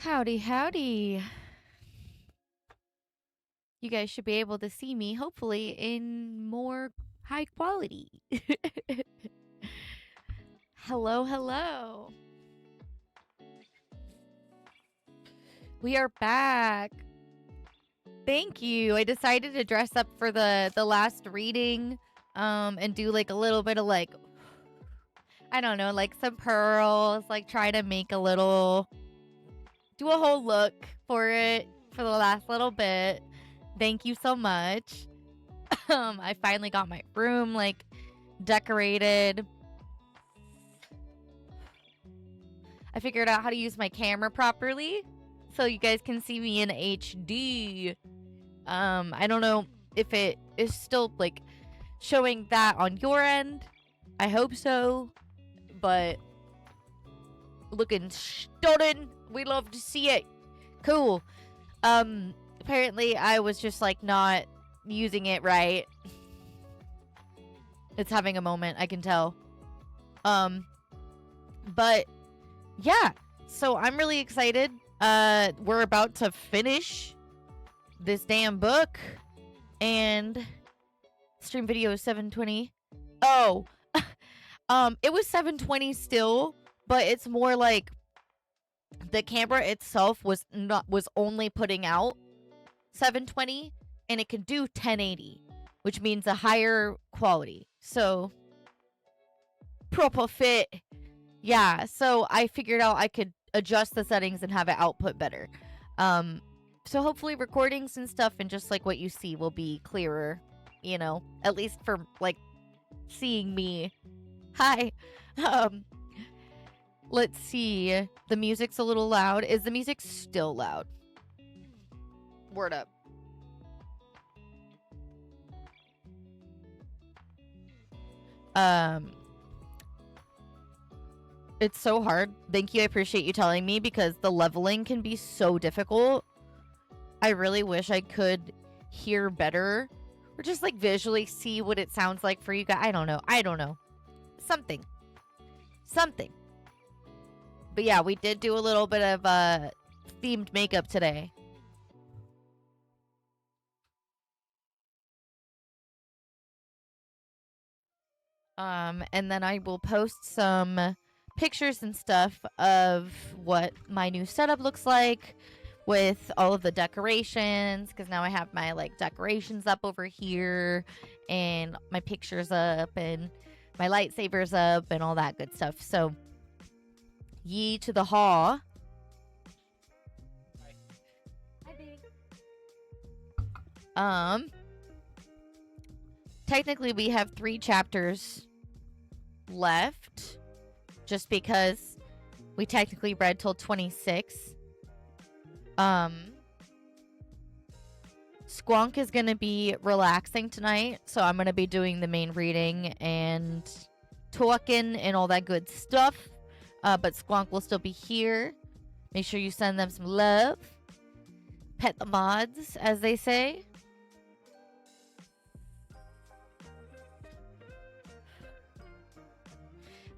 Howdy, howdy. You guys should be able to see me, hopefully, in more high quality. Hello, hello. We are back. Thank you. I decided to dress up for the last reading and do like a little bit of like I don't know, like some pearls, like try to make a little do a whole look for it for the last little bit. Thank you so much. I finally got my room like decorated. I figured out how to use my camera properly so you guys can see me in HD. I don't know if it is still like showing that on your end. I hope so. But looking stunning. We love to see it. Cool. Apparently I was just like not using it right. It's having a moment, I can tell. But yeah, so I'm really excited. We're about to finish this damn book, and stream video is 720. Oh, it was 720 still, but it's more like the camera itself was only putting out 720, and it can do 1080, which means a higher quality. So proper fit. Yeah, so I figured out I could adjust the settings and have it output better. So hopefully recordings and stuff and just like what you see will be clearer, you know, at least for like seeing me. Hi. Let's see. The music's a little loud. Is the music still loud? Word up. It's so hard. Thank you. I appreciate you telling me because the leveling can be so difficult. I really wish I could hear better or just like visually see what it sounds like for you guys. I don't know. Something. But yeah, we did do a little bit of themed makeup today. And then I will post some pictures and stuff of what my new setup looks like with all of the decorations, because now I have my like decorations up over here and my pictures up and my lightsabers up and all that good stuff. So ye to the haw. Hi, baby. Technically we have 3 chapters left just because we technically read till 26. Squonk is gonna be relaxing tonight, so I'm gonna be doing the main reading and talking and all that good stuff. But Squonk will still be here. Make sure you send them some love. Pet the mods, as they say.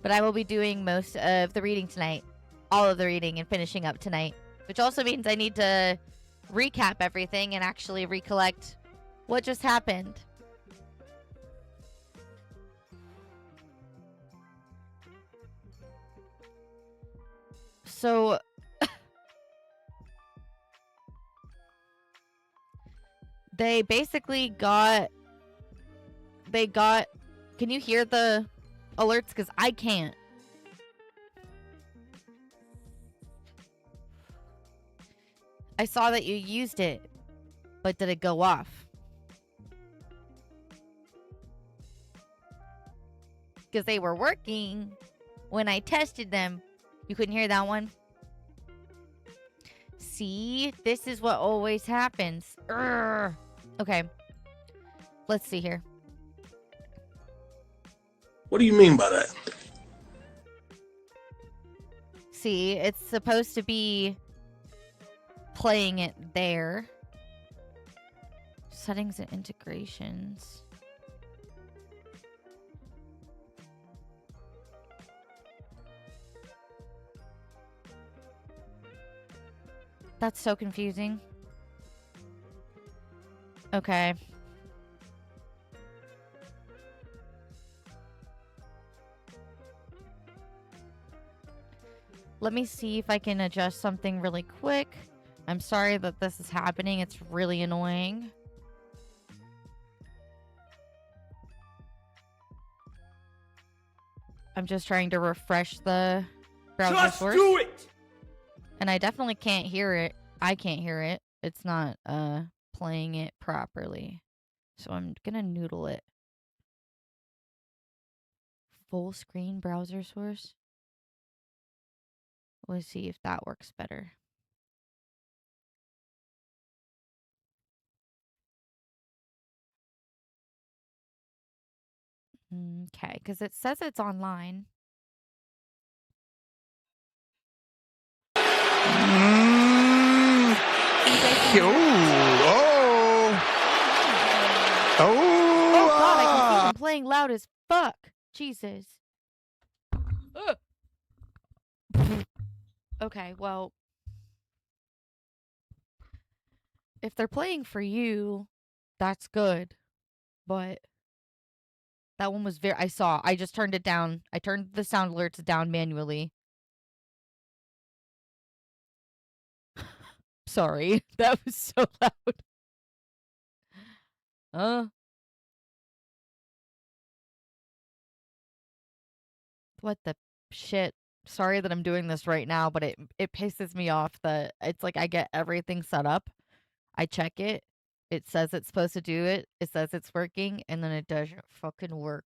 But I will be doing most of the reading tonight. All of the reading and finishing up tonight. Which also means I need to recap everything and actually recollect what just happened. So they basically got can you hear the alerts? Because I can't. I saw that you used it, but did it go off? Because they were working when I tested them. You couldn't hear that one? See? This is what always happens. Urgh. Okay. Let's see here. What do you mean by that? See, it's supposed to be playing it there. Settings and integrations. That's so confusing. Okay. Let me see if I can adjust something really quick. I'm sorry that this is happening. It's really annoying. I'm just trying to refresh the browser source. Just do it! And I definitely can't hear it. I can't hear it. It's not playing it properly. So I'm gonna noodle it. Full screen browser source. Let's see if that works better. Okay, because it says it's online. Oh god, I can see them playing loud as fuck. Jesus. Okay, well, if they're playing for you, that's good. But that one was very... I just turned it down. I turned the sound alerts down manually. Sorry, that was so loud. What the shit? Sorry that I'm doing this right now, but it pisses me off that it's like I get everything set up. I check it. It says it's supposed to do it. It says it's working, and then it doesn't fucking work.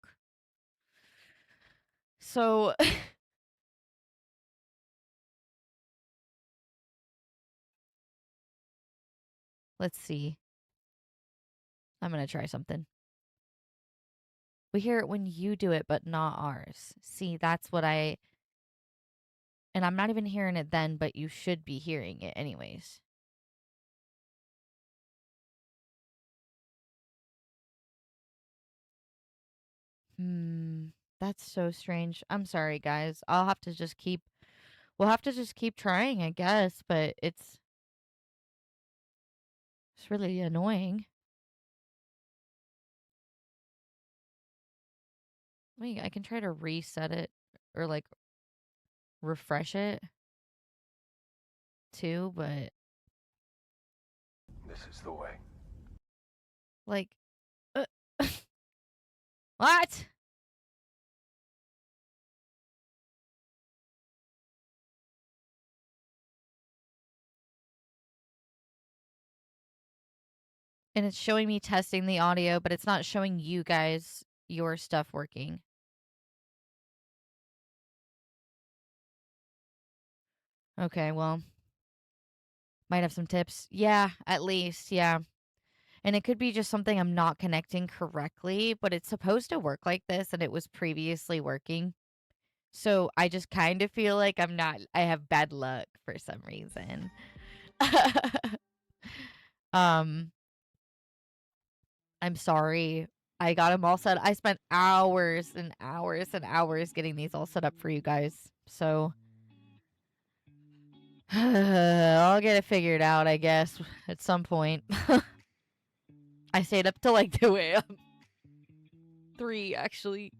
So let's see. I'm gonna try something. We hear it when you do it, but not ours. See, that's what and I'm not even hearing it then, but you should be hearing it anyways. That's so strange. I'm sorry, guys. We'll have to just keep trying, I guess, but it's really annoying. I can try to reset it or like refresh it too, but This is the way. like what? And it's showing me testing the audio, but it's not showing you guys your stuff working. Okay, well, might have some tips. Yeah, at least, yeah. And it could be just something I'm not connecting correctly, but it's supposed to work like this and it was previously working. So I just kind of feel like I have bad luck for some reason. I'm sorry. I got them all set. I spent hours and hours and hours getting these all set up for you guys. So I'll get it figured out, I guess, at some point. I stayed up till like 2 a.m. 3 actually.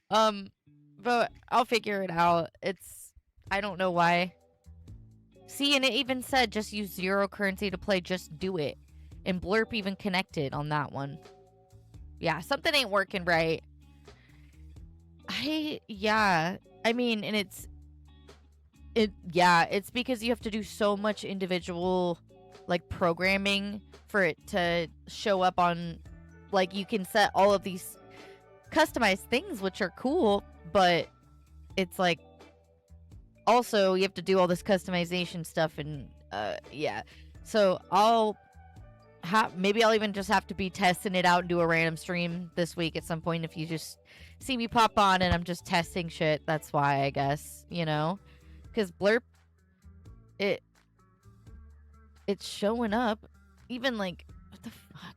But I'll figure it out. I don't know why. See, and it even said just use 0 currency to play, just do it. And Blurp even connected on that one. Yeah, something ain't working right. Yeah. I mean, and it's because you have to do so much individual like programming for it to show up on, like, you can set all of these customized things, which are cool, but it's like also you have to do all this customization stuff, and yeah. So maybe I'll even just have to be testing it out and do a random stream this week at some point. If you just see me pop on and I'm just testing shit, that's why, I guess, because Blurp, it's showing up even like, what the fuck?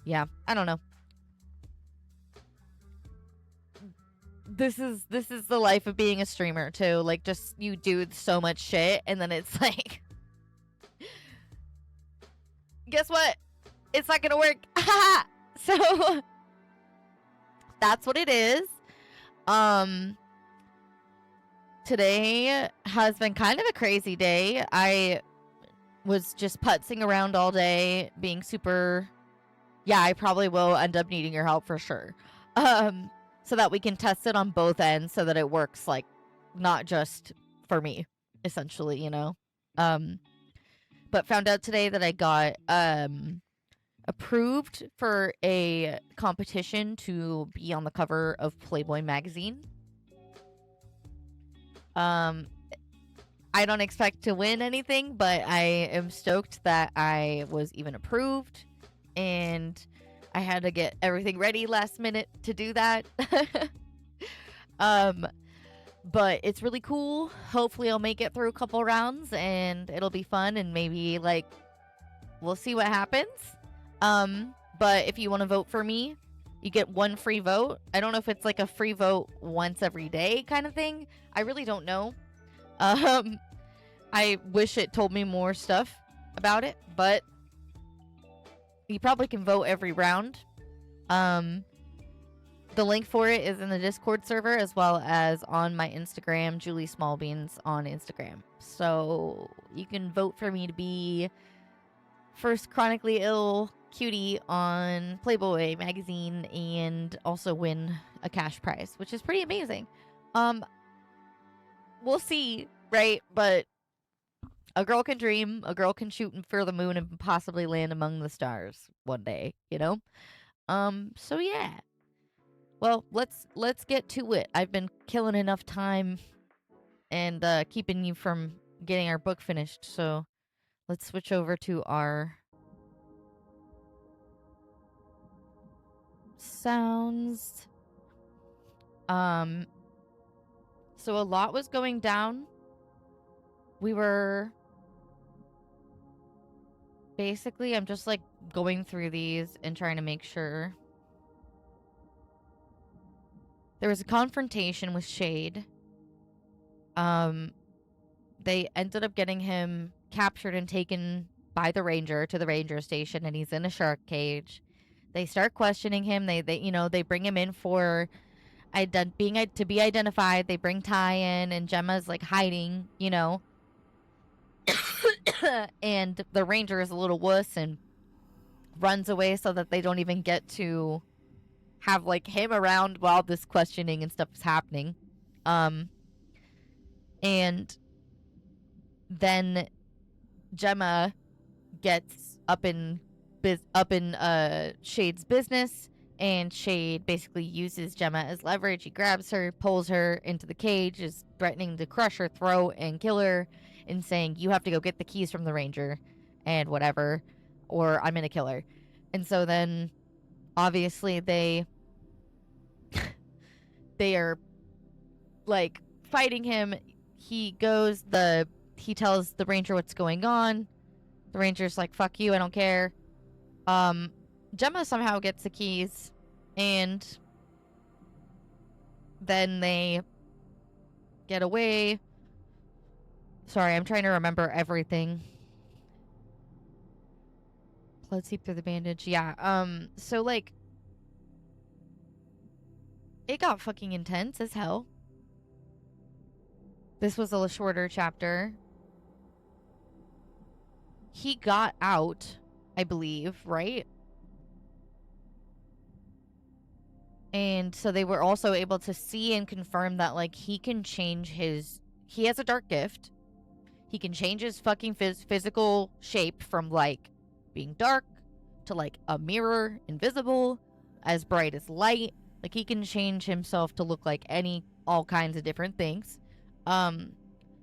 Yeah, I don't know. this is the life of being a streamer too. Like, just you do so much shit, and then it's like, guess what? It's not gonna work. So that's what it is. Today has been kind of a crazy day. I was just putzing around all day, being super. Yeah, I probably will end up needing your help for sure. So that we can test it on both ends so that it works, like, not just for me, essentially, you know? But found out today that I got approved for a competition to be on the cover of Playboy magazine. I don't expect to win anything, but I am stoked that I was even approved, and I had to get everything ready last minute to do that. But it's really cool. Hopefully I'll make it through a couple rounds and it'll be fun, and maybe, like, we'll see what happens. But if you want to vote for me, you get one free vote. I don't know if it's like a free vote once every day kind of thing. I really don't know. I wish it told me more stuff about it, but you probably can vote every round. The link for it is in the Discord server, as well as on my Instagram, Julie Smallbeans on Instagram. So you can vote for me to be first chronically ill cutie on Playboy magazine, and also win a cash prize, which is pretty amazing. We'll see, right? But a girl can dream, a girl can shoot for the moon and possibly land among the stars one day, you know? So yeah. Well, let's get to it. I've been killing enough time and keeping you from getting our book finished, so let's switch over to our sounds. So a lot was going down. We were basically, I'm just like going through these and trying to make sure. There was a confrontation with Shade. They ended up getting him captured and taken by the ranger to the ranger station, and he's in a shark cage. They start questioning him. They they bring him in for to be identified. They bring Ty in, and Gemma's like hiding, you know. And the ranger is a little wuss and runs away so that they don't even get to have like him around while this questioning and stuff is happening. And then Gemma gets up in Shade's business, and Shade basically uses Gemma as leverage. He grabs her, pulls her into the cage, is threatening to crush her throat and kill her, and saying, "You have to go get the keys from the ranger and whatever, or I'm gonna kill her." And so then obviously they are like fighting him. He tells the ranger what's going on. The ranger's like, "Fuck you, I don't care." Gemma somehow gets the keys, and then they get away. Sorry, I'm trying to remember everything. Blood seep through the bandage. Yeah. So like, it got fucking intense as hell. This was a shorter chapter. He got out, I believe, right? And so they were also able to see and confirm that, like, he has a dark gift. He can change his fucking physical shape from, like, being dark to, like, a mirror, invisible, as bright as light. Like, he can change himself to look like all kinds of different things.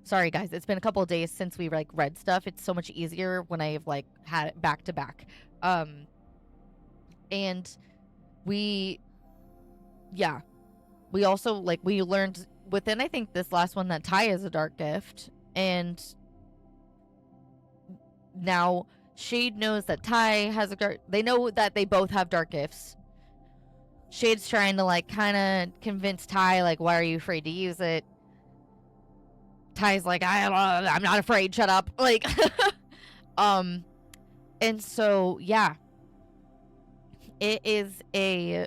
Sorry guys, it's been a couple of days since we like read stuff. It's so much easier when I've like had it back to back. And we also like we learned within, I think, this last one that Ty is a dark gift, and now Shade knows that Ty has they know that they both have dark gifts. Shade's trying to, like, kind of convince Ty, like, why are you afraid to use it? Ty's like, I'm not afraid, shut up. Like, and so, yeah. It is a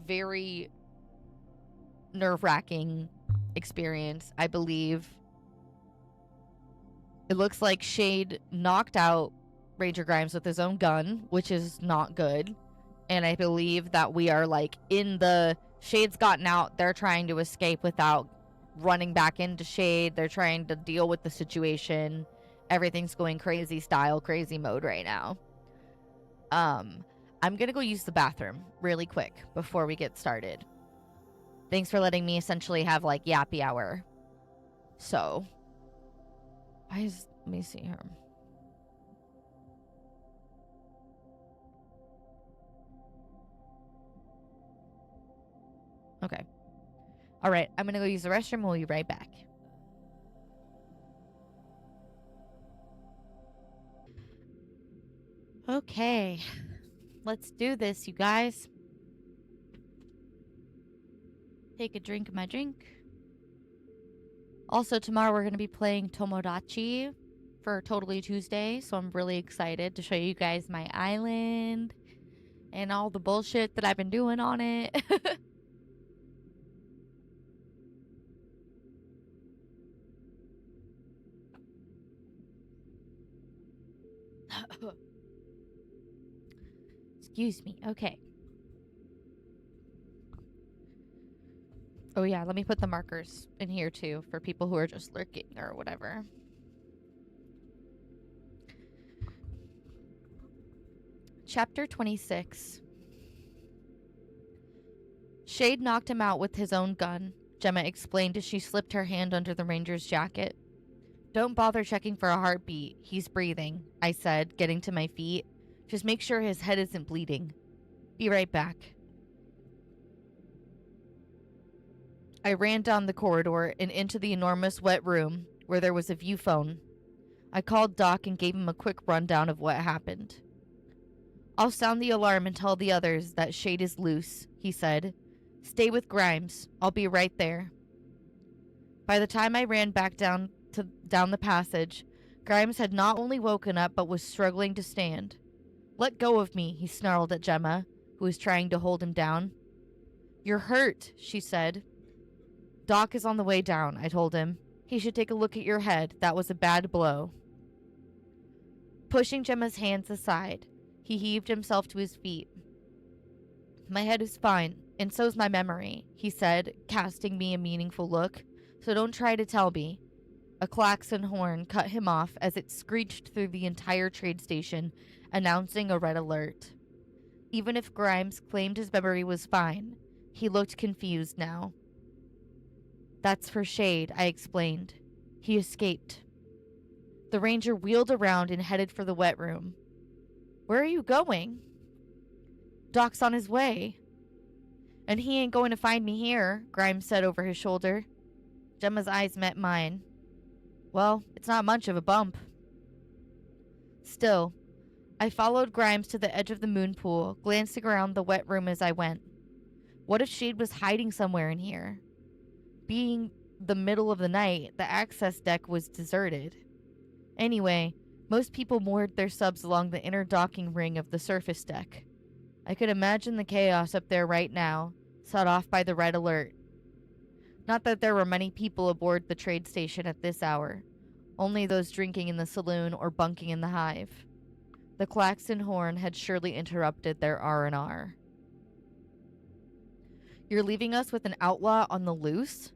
very nerve-wracking experience, I believe. It looks like Shade knocked out Ranger Grimes with his own gun, which is not good. And I believe that we are, like, in the... Shade's gotten out. They're trying to escape without running back into Shade. They're trying to deal with the situation. Everything's going crazy style, crazy mode right now. I'm gonna go use the bathroom really quick before we get started. Thanks for letting me essentially have, like, yappy hour. So... let me see here. Okay. All right, I'm gonna go use the restroom. We'll be right back. Okay. Let's do this, you guys. Take a drink of my drink. Also, tomorrow we're going to be playing Tomodachi for Totally Tuesday, so I'm really excited to show you guys my island and all the bullshit that I've been doing on it. Excuse me. Okay. Oh yeah, let me put the markers in here too for people who are just lurking or whatever. Chapter 26. Shade knocked him out with his own gun, Gemma explained as she slipped her hand under the ranger's jacket. Don't bother checking for a heartbeat. He's breathing, I said, getting to my feet. Just make sure his head isn't bleeding. Be right back. I ran down the corridor and into the enormous wet room where there was a view phone. I called Doc and gave him a quick rundown of what happened. I'll sound the alarm and tell the others that Shade is loose, he said. Stay with Grimes. I'll be right there. By the time I ran back down the passage, Grimes had not only woken up but was struggling to stand. Let go of me, he snarled at Gemma, who was trying to hold him down. You're hurt, she said. Doc is on the way down, I told him. He should take a look at your head. That was a bad blow. Pushing Gemma's hands aside, he heaved himself to his feet. My head is fine, and so's my memory, he said, casting me a meaningful look. So don't try to tell me. A klaxon horn cut him off as it screeched through the entire trade station, announcing a red alert. Even if Grimes claimed his memory was fine, he looked confused now. That's for Shade, I explained. He escaped. The ranger wheeled around and headed for the wet room. Where are you going? Doc's on his way. And he ain't going to find me here, Grimes said over his shoulder. Gemma's eyes met mine. Well, it's not much of a bump. Still, I followed Grimes to the edge of the moon pool, glancing around the wet room as I went. What if Shade was hiding somewhere in here? Being the middle of the night, the access deck was deserted. Anyway, most people moored their subs along the inner docking ring of the surface deck. I could imagine the chaos up there right now, set off by the red alert. Not that there were many people aboard the trade station at this hour, only those drinking in the saloon or bunking in the hive. The klaxon horn had surely interrupted their R&R. You're leaving us with an outlaw on the loose?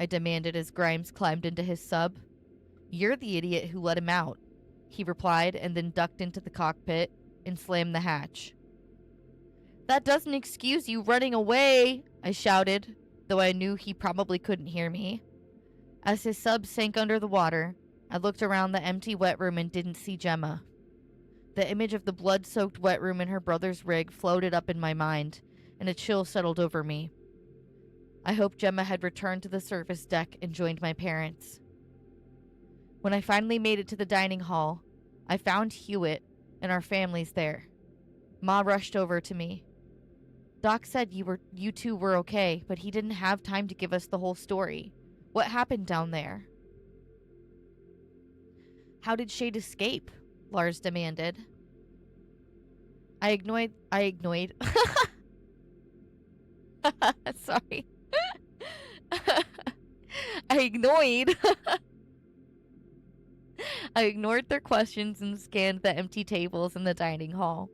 I demanded as Grimes climbed into his sub. You're the idiot who let him out, he replied, and then ducked into the cockpit and slammed the hatch. That doesn't excuse you running away, I shouted, though I knew he probably couldn't hear me. As his sub sank under the water, I looked around the empty wet room and didn't see Gemma. The image of the blood-soaked wet room in her brother's rig floated up in my mind, and a chill settled over me. I hoped Gemma had returned to the surface deck and joined my parents. When I finally made it to the dining hall, I found Hewitt and our families there. Ma rushed over to me. Doc said you two were okay, but he didn't have time to give us the whole story. What happened down there? How did Shade escape? Lars demanded. I ignored. Sorry. I ignored. I ignored their questions and scanned the empty tables in the dining hall.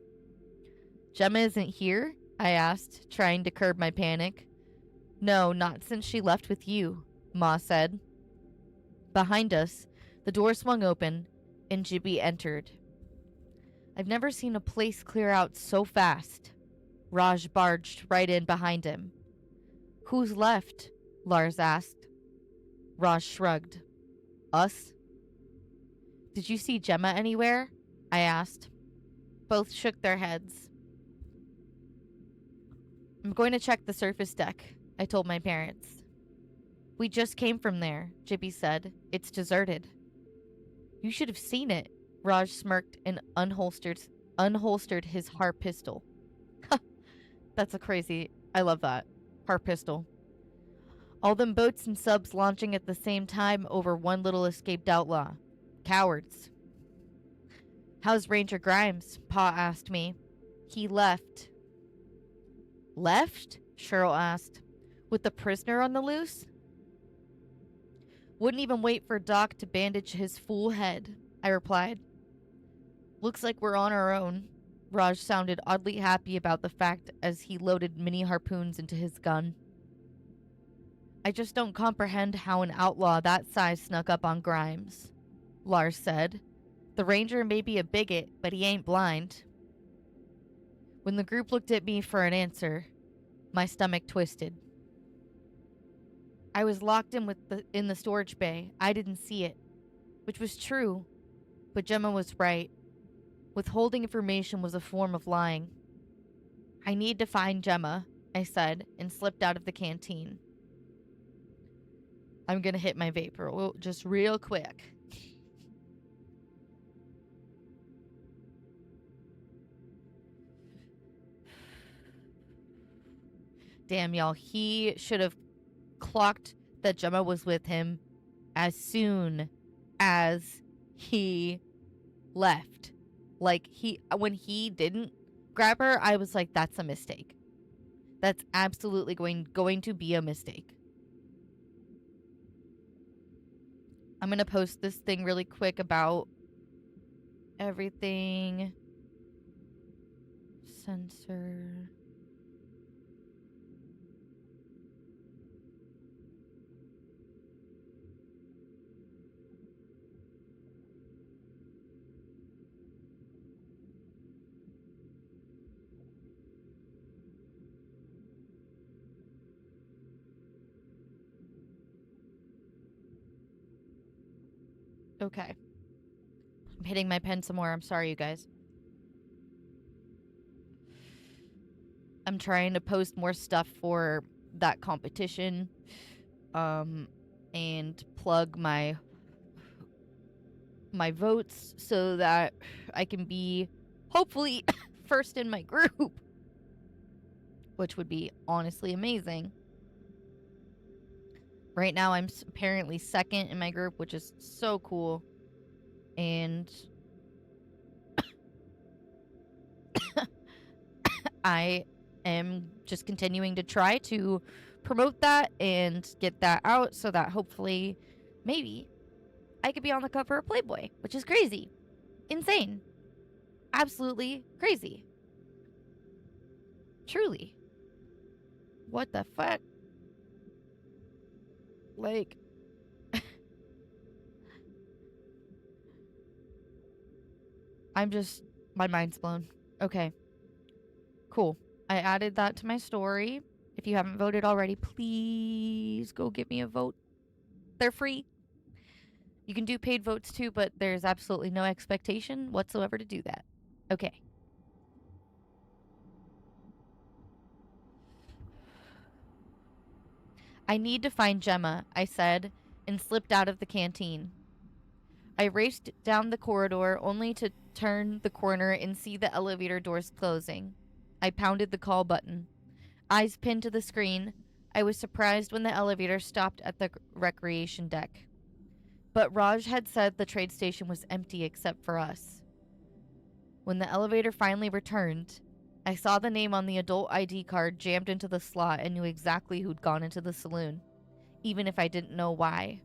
Gemma isn't here? I asked, trying to curb my panic. No, not since she left with you, Ma said. Behind us, the door swung open, and Jibby entered. I've never seen a place clear out so fast. Raj barged right in behind him. Who's left? Lars asked. Raj shrugged. Us? Did you see Gemma anywhere? I asked. Both shook their heads. I'm going to check the surface deck, I told my parents. We just came from there, Jibby said. It's deserted. You should have seen it. Raj smirked and unholstered his HARP pistol. That's a crazy... I love that. HARP pistol. All them boats and subs launching at the same time over one little escaped outlaw. Cowards. How's Ranger Grimes? Pa asked me. He left. Left? Cheryl asked. With the prisoner on the loose? Wouldn't even wait for Doc to bandage his fool head, I replied. Looks like we're on our own. Raj sounded oddly happy about the fact as he loaded mini harpoons into his gun. I just don't comprehend how an outlaw that size snuck up on Grimes, Lars said. The ranger may be a bigot, but he ain't blind. When the group looked at me for an answer, my stomach twisted. I was locked in the storage bay. I didn't see it, which was true, but Gemma was right. Withholding information was a form of lying. I need to find Gemma, I said, and slipped out of the canteen. I'm gonna hit my vapor just real quick. Damn, y'all. He should have clocked that Gemma was with him as soon as he left. Like, when he didn't grab her, I was like, that's a mistake. That's absolutely going to be a mistake. I'm going to post this thing really quick about everything. Censor. Okay. I'm hitting my pen some more. I'm sorry, you guys. I'm trying to post more stuff for that competition. And plug my votes so that I can be, hopefully, first in my group. Which would be honestly amazing. Right now, I'm apparently second in my group, which is so cool. And I am just continuing to try to promote that and get that out so that hopefully, maybe, I could be on the cover of Playboy, which is crazy. Insane. Absolutely crazy. Truly. What the fuck? Like, my mind's blown. Okay. Cool. I added that to my story. If you haven't voted already, please go give me a vote. They're free. You can do paid votes too, but there's absolutely no expectation whatsoever to do that. Okay. I need to find Gemma, I said, and slipped out of the canteen. I raced down the corridor only to turn the corner and see the elevator doors closing. I pounded the call button. Eyes pinned to the screen, I was surprised when the elevator stopped at the recreation deck. But Raj had said the trade station was empty except for us. When the elevator finally returned, I saw the name on the adult ID card jammed into the slot and knew exactly who'd gone into the saloon, even if I didn't know why.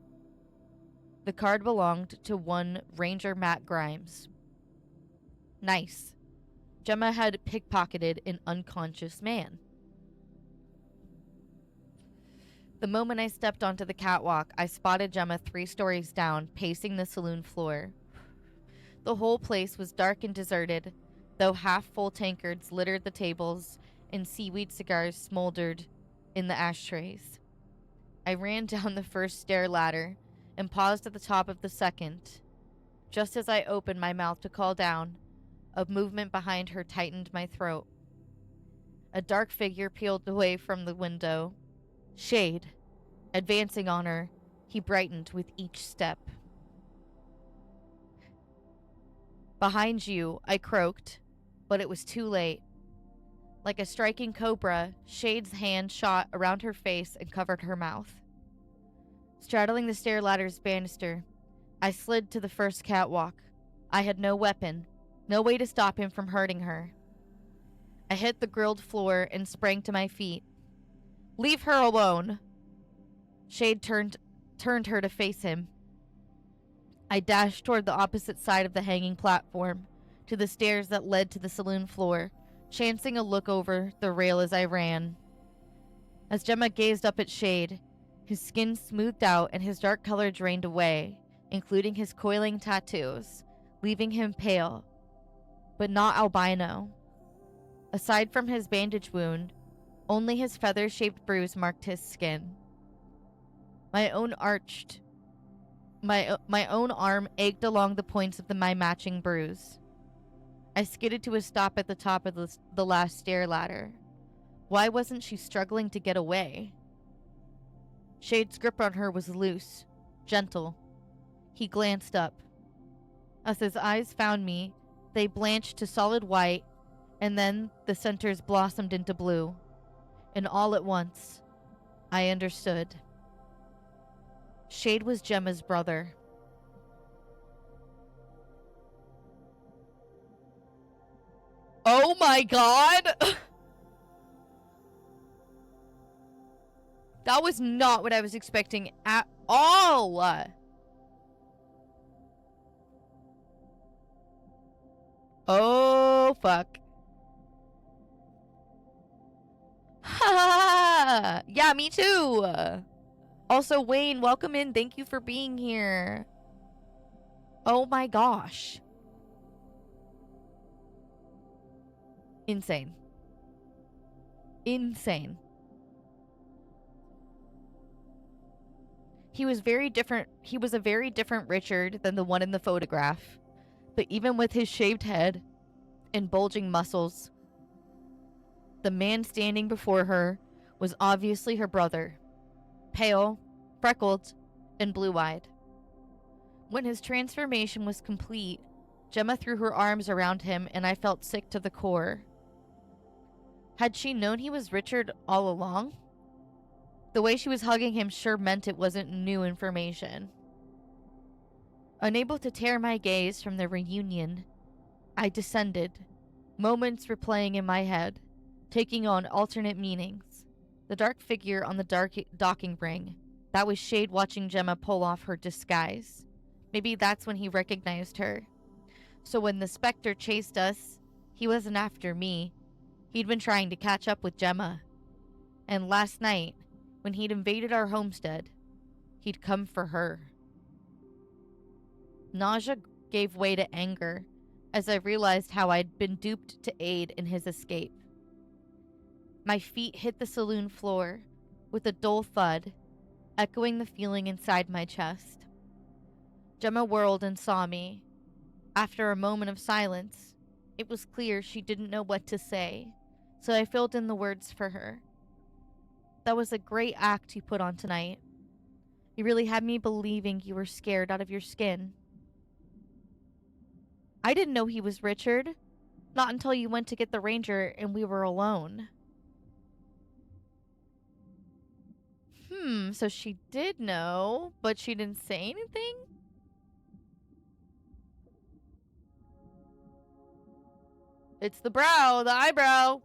The card belonged to one Ranger Matt Grimes. Nice. Gemma had pickpocketed an unconscious man. The moment I stepped onto the catwalk, I spotted Gemma 3 stories down, pacing the saloon floor. The whole place was dark and deserted, though half-full tankards littered the tables and seaweed cigars smoldered in the ashtrays. I ran down the first stair ladder and paused at the top of the second. Just as I opened my mouth to call down, a movement behind her tightened my throat. A dark figure peeled away from the window. Shade. Advancing on her, he brightened with each step. Behind you, I croaked, but it was too late. Like a striking cobra, Shade's hand shot around her face and covered her mouth. Straddling the stair ladder's banister, I slid to the first catwalk. I had no weapon, no way to stop him from hurting her. I hit the grilled floor and sprang to my feet. Leave her alone! Shade turned her to face him. I dashed toward the opposite side of the hanging platform, to the stairs that led to the saloon floor, chancing a look over the rail as I ran. As Gemma gazed up at Shade, his skin smoothed out and his dark color drained away, including his coiling tattoos, leaving him pale, but not albino. Aside from his bandage wound, only his feather-shaped bruise marked his skin. My own arm ached along the points of my matching bruise. I skidded to a stop at the top of the last stair ladder. Why wasn't she struggling to get away? Shade's grip on her was loose, gentle. He glanced up. As his eyes found me, they blanched to solid white, and then the centers blossomed into blue. And all at once, I understood. Shade was Gemma's brother. Oh my god! That was not what I was expecting at all! Oh, fuck. Ha! Yeah, me too! Also, Wayne, welcome in. Thank you for being here. Oh my gosh. Insane. Insane. He was a very different Richard than the one in the photograph. But even with his shaved head and bulging muscles, the man standing before her was obviously her brother. Pale, freckled, and blue-eyed. When his transformation was complete, Gemma threw her arms around him and I felt sick to the core. Had she known he was Richard all along? The way she was hugging him sure meant it wasn't new information. Unable to tear my gaze from the reunion, I descended, moments replaying in my head, taking on alternate meanings. The dark figure on the docking ring. That was Shade watching Gemma pull off her disguise. Maybe that's when he recognized her. So when the specter chased us, he wasn't after me. He'd been trying to catch up with Gemma. And last night, when he'd invaded our homestead, he'd come for her. Nausea gave way to anger as I realized how I'd been duped to aid in his escape. My feet hit the saloon floor with a dull thud, echoing the feeling inside my chest. Gemma whirled and saw me. After a moment of silence, it was clear she didn't know what to say, so I filled in the words for her. That was a great act you put on tonight. You really had me believing you were scared out of your skin. I didn't know he was Richard. Not until you went to get the ranger and we were alone. So she did know, but she didn't say anything? It's the brow, the eyebrow.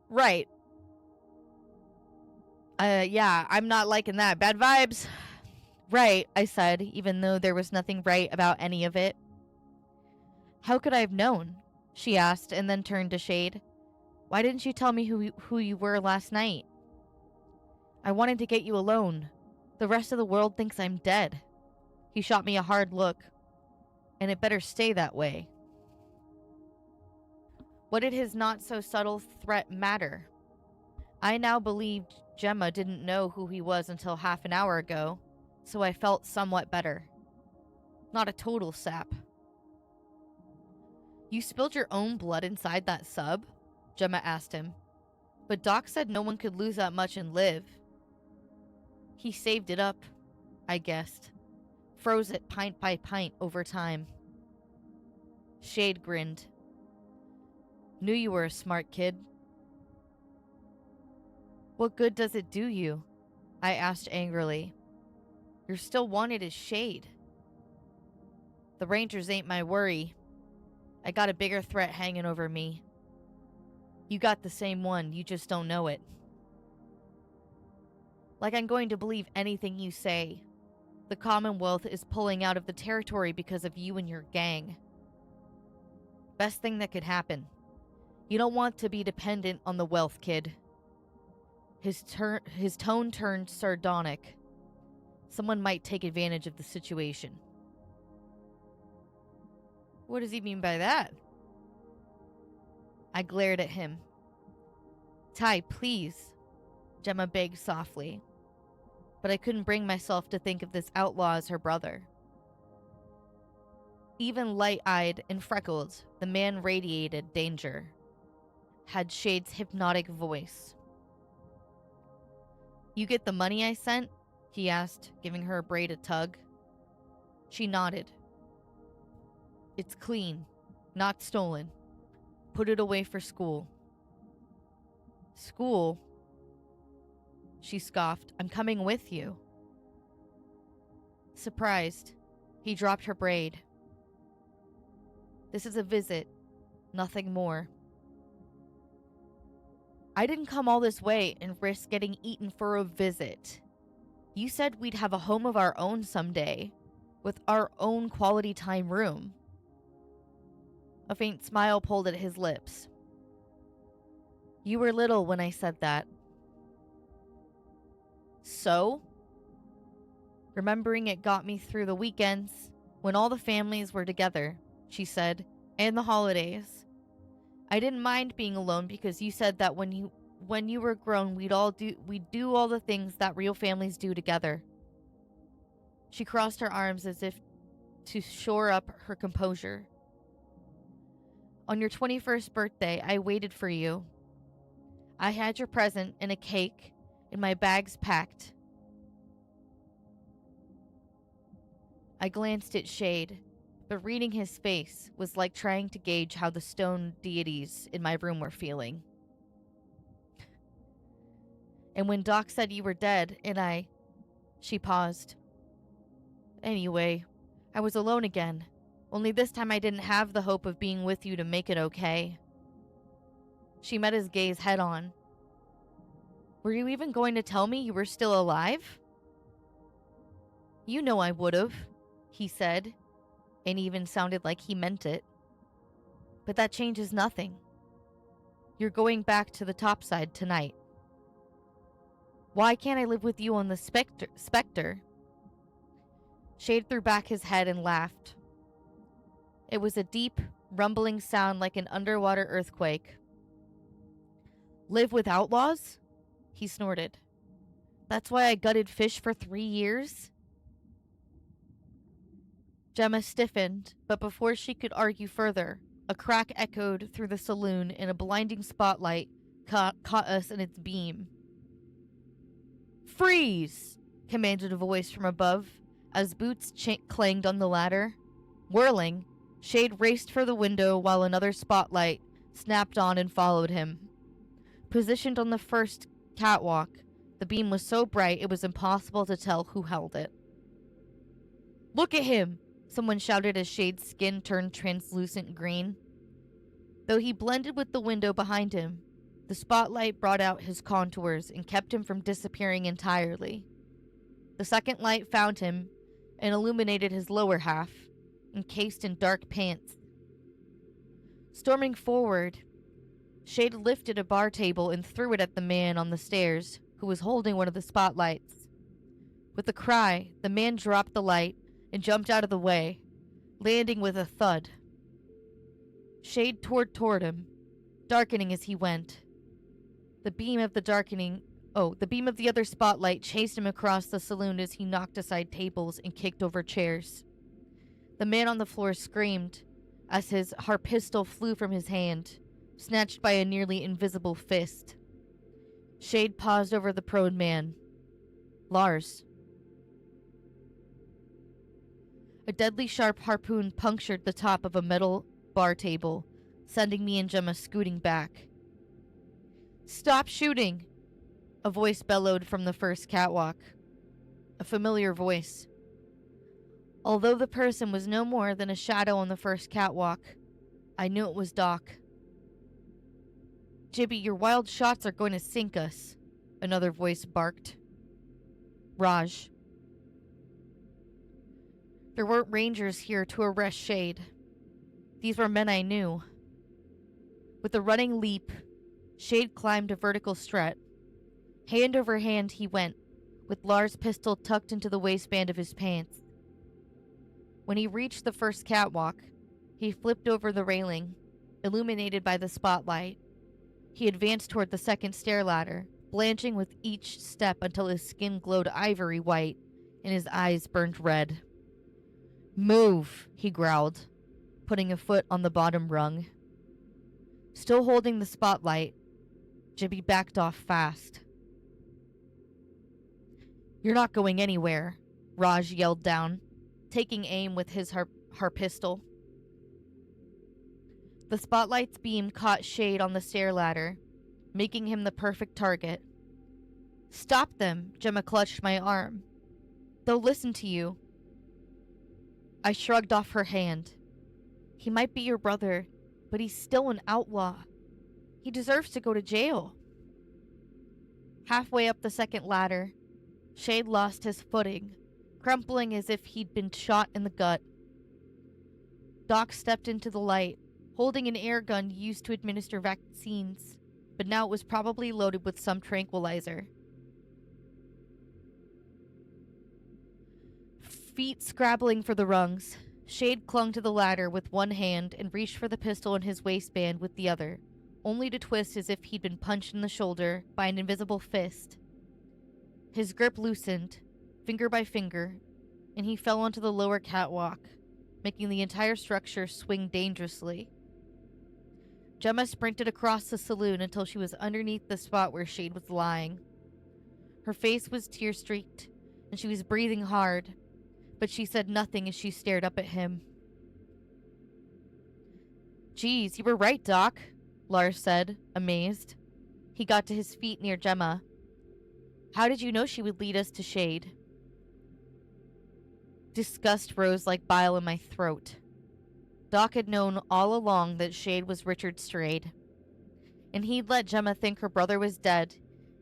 Right. Yeah, I'm not liking that. Bad vibes. Right, I said, even though there was nothing right about any of it. How could I have known? She asked, and then turned to Shade. Why didn't you tell me who you were last night? I wanted to get you alone. The rest of the world thinks I'm dead. He shot me a hard look. And it better stay that way. What did his not-so-subtle threat matter? I now believed Gemma didn't know who he was until half an hour ago, so I felt somewhat better. Not a total sap. You spilled your own blood inside that sub? Gemma asked him. But Doc said no one could lose that much and live. He saved it up, I guessed. Froze it pint by pint over time. Shade grinned. Knew you were a smart kid. What good does it do you? I asked angrily. You're still wanted as Shade. The Rangers ain't my worry. I got a bigger threat hanging over me. You got the same one, you just don't know it. Like I'm going to believe anything you say. The Commonwealth is pulling out of the territory because of you and your gang. Best thing that could happen. You don't want to be dependent on the wealth, kid. His tone turned sardonic. Someone might take advantage of the situation. What does he mean by that? I glared at him. Ty, please, Gemma begged softly. But I couldn't bring myself to think of this outlaw as her brother. Even light-eyed and freckled, the man radiated danger. Had Shade's hypnotic voice. You get the money I sent? He asked, giving her braid a tug. She nodded. It's clean, not stolen. Put it away for school. School? She scoffed. I'm coming with you. Surprised, he dropped her braid. This is a visit, nothing more. I didn't come all this way and risk getting eaten for a visit. You said we'd have a home of our own someday, with our own quality time room. A faint smile pulled at his lips. You were little when I said that. So? Remembering it got me through the weekends, when all the families were together, she said, and the holidays. I didn't mind being alone because you said that when you were grown, we'd do all the things that real families do together. She crossed her arms as if to shore up her composure. On your 21st birthday, I waited for you. I had your present and a cake, and my bags packed. I glanced at Shade, but reading his face was like trying to gauge how the stone deities in my room were feeling. And when Doc said you were dead, and she paused. Anyway, I was alone again. Only this time I didn't have the hope of being with you to make it okay. She met his gaze head on. Were you even going to tell me you were still alive? You know I would've, he said, and even sounded like he meant it. But that changes nothing. You're going back to the topside tonight. Why can't I live with you on the specter? Shade threw back his head and laughed. It was a deep, rumbling sound like an underwater earthquake. Live with outlaws? He snorted. That's why I gutted fish for 3 years? Gemma stiffened, but before she could argue further, a crack echoed through the saloon and a blinding spotlight caught us in its beam. Freeze! Commanded a voice from above as boots clanged on the ladder. Whirling, Shade raced for the window while another spotlight snapped on and followed him. Positioned on the first catwalk, the beam was so bright it was impossible to tell who held it. "Look at him!" someone shouted as Shade's skin turned translucent green. Though he blended with the window behind him, the spotlight brought out his contours and kept him from disappearing entirely. The second light found him and illuminated his lower half, encased in dark pants. Storming forward, Shade lifted a bar table and threw it at the man on the stairs, who was holding one of the spotlights. With a cry, the man dropped the light and jumped out of the way, landing with a thud. Shade toward him, darkening as he went. The beam of the other spotlight chased him across the saloon as he knocked aside tables and kicked over chairs. The man on the floor screamed as his harpistol flew from his hand, snatched by a nearly invisible fist. Shade paused over the prone man. "Lars." A deadly sharp harpoon punctured the top of a metal bar table, sending me and Gemma scooting back. "Stop shooting!" a voice bellowed from the first catwalk. A familiar voice. Although the person was no more than a shadow on the first catwalk, I knew it was Doc. "Jibby, your wild shots are going to sink us," another voice barked. "Raj." There weren't rangers here to arrest Shade. These were men I knew. With a running leap, Shade climbed a vertical strut. Hand over hand he went, with Lars' pistol tucked into the waistband of his pants. When he reached the first catwalk, he flipped over the railing, illuminated by the spotlight. He advanced toward the second stair ladder, blanching with each step until his skin glowed ivory white and his eyes burned red. "Move," he growled, putting a foot on the bottom rung. Still holding the spotlight, Jibby backed off fast. "You're not going anywhere," Raj yelled down, taking aim with his harpistol. The spotlight's beam caught Shade on the stair ladder, making him the perfect target. "Stop them," Gemma clutched my arm. "They'll listen to you." I shrugged off her hand. "He might be your brother, but he's still an outlaw. He deserves to go to jail." Halfway up the second ladder, Shade lost his footing, crumpling as if he'd been shot in the gut. Doc stepped into the light, holding an air gun used to administer vaccines, but now it was probably loaded with some tranquilizer. Feet scrabbling for the rungs, Shade clung to the ladder with one hand and reached for the pistol in his waistband with the other, only to twist as if he'd been punched in the shoulder by an invisible fist. His grip loosened, finger by finger, and he fell onto the lower catwalk, making the entire structure swing dangerously. Gemma sprinted across the saloon until she was underneath the spot where Shade was lying. Her face was tear-streaked, and she was breathing hard, but she said nothing as she stared up at him. "Geez, you were right, Doc," Lars said, amazed. He got to his feet near Gemma. "How did you know she would lead us to Shade?" Disgust rose like bile in my throat. Doc had known all along that Shade was Richard Strayed, and he'd let Gemma think her brother was dead,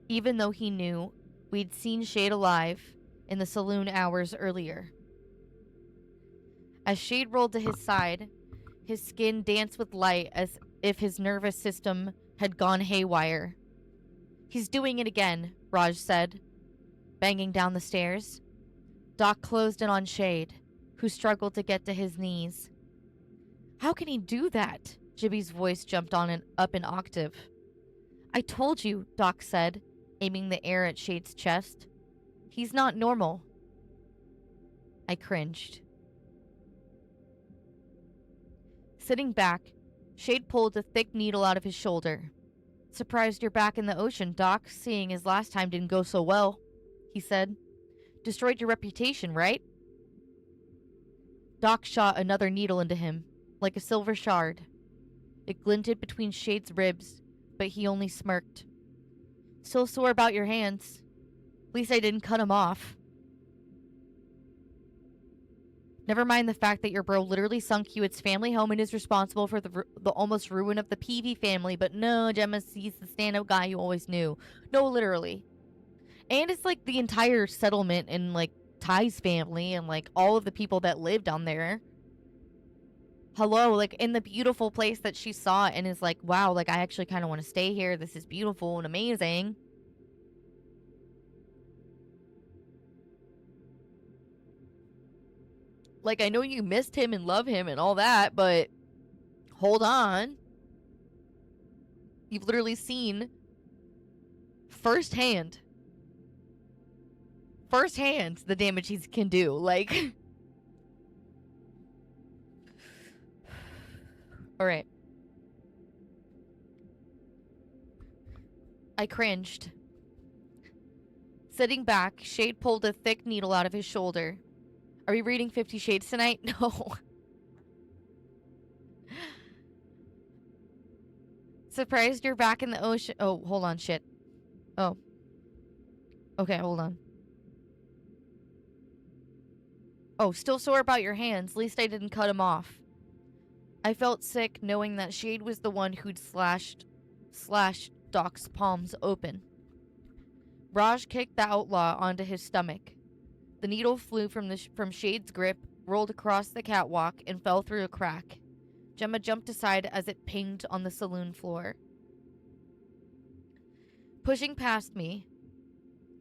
even though he knew we'd seen Shade alive in the saloon hours earlier. As Shade rolled to his side, his skin danced with light as if his nervous system had gone haywire. "He's doing it again," Raj said, banging down the stairs. Doc closed in on Shade, who struggled to get to his knees. "How can he do that?" Jibby's voice jumped up an octave. "I told you," Doc said, aiming the air at Shade's chest. "He's not normal." I cringed. Sitting back, Shade pulled a thick needle out of his shoulder. "Surprised you're back in the ocean, Doc, seeing as last time didn't go so well," he said. "Destroyed your reputation, right?" Doc shot another needle into him, like a silver shard. It glinted between Shade's ribs, but he only smirked. Still sore about your hands. At least I didn't cut them off. Never mind the fact that your bro literally sunk Hewitt's family home and is responsible for the almost ruin of the PV family. But no, Gemma sees the stand-up guy you always knew. No, literally. And it's like the entire settlement and like Ty's family and like all of the people that live down there. Hello, like in the beautiful place that she saw and is like, wow, like I actually kind of want to stay here. This is beautiful and amazing. Like, I know you missed him and love him and all that, but hold on. You've literally seen firsthand the damage he can do. Like, all right. I cringed. Sitting back, Shade pulled a thick needle out of his shoulder. Are we reading 50 Shades tonight? No. Surprised you're back in the ocean. Oh, hold on, shit. Oh. Okay, hold on. Oh, still sore about your hands. At least I didn't cut them off. I felt sick knowing that Shade was the one who'd slashed Doc's palms open. Raj kicked the outlaw onto his stomach. The needle flew from Shade's grip, rolled across the catwalk, and fell through a crack. Gemma jumped aside as it pinged on the saloon floor. Pushing past me,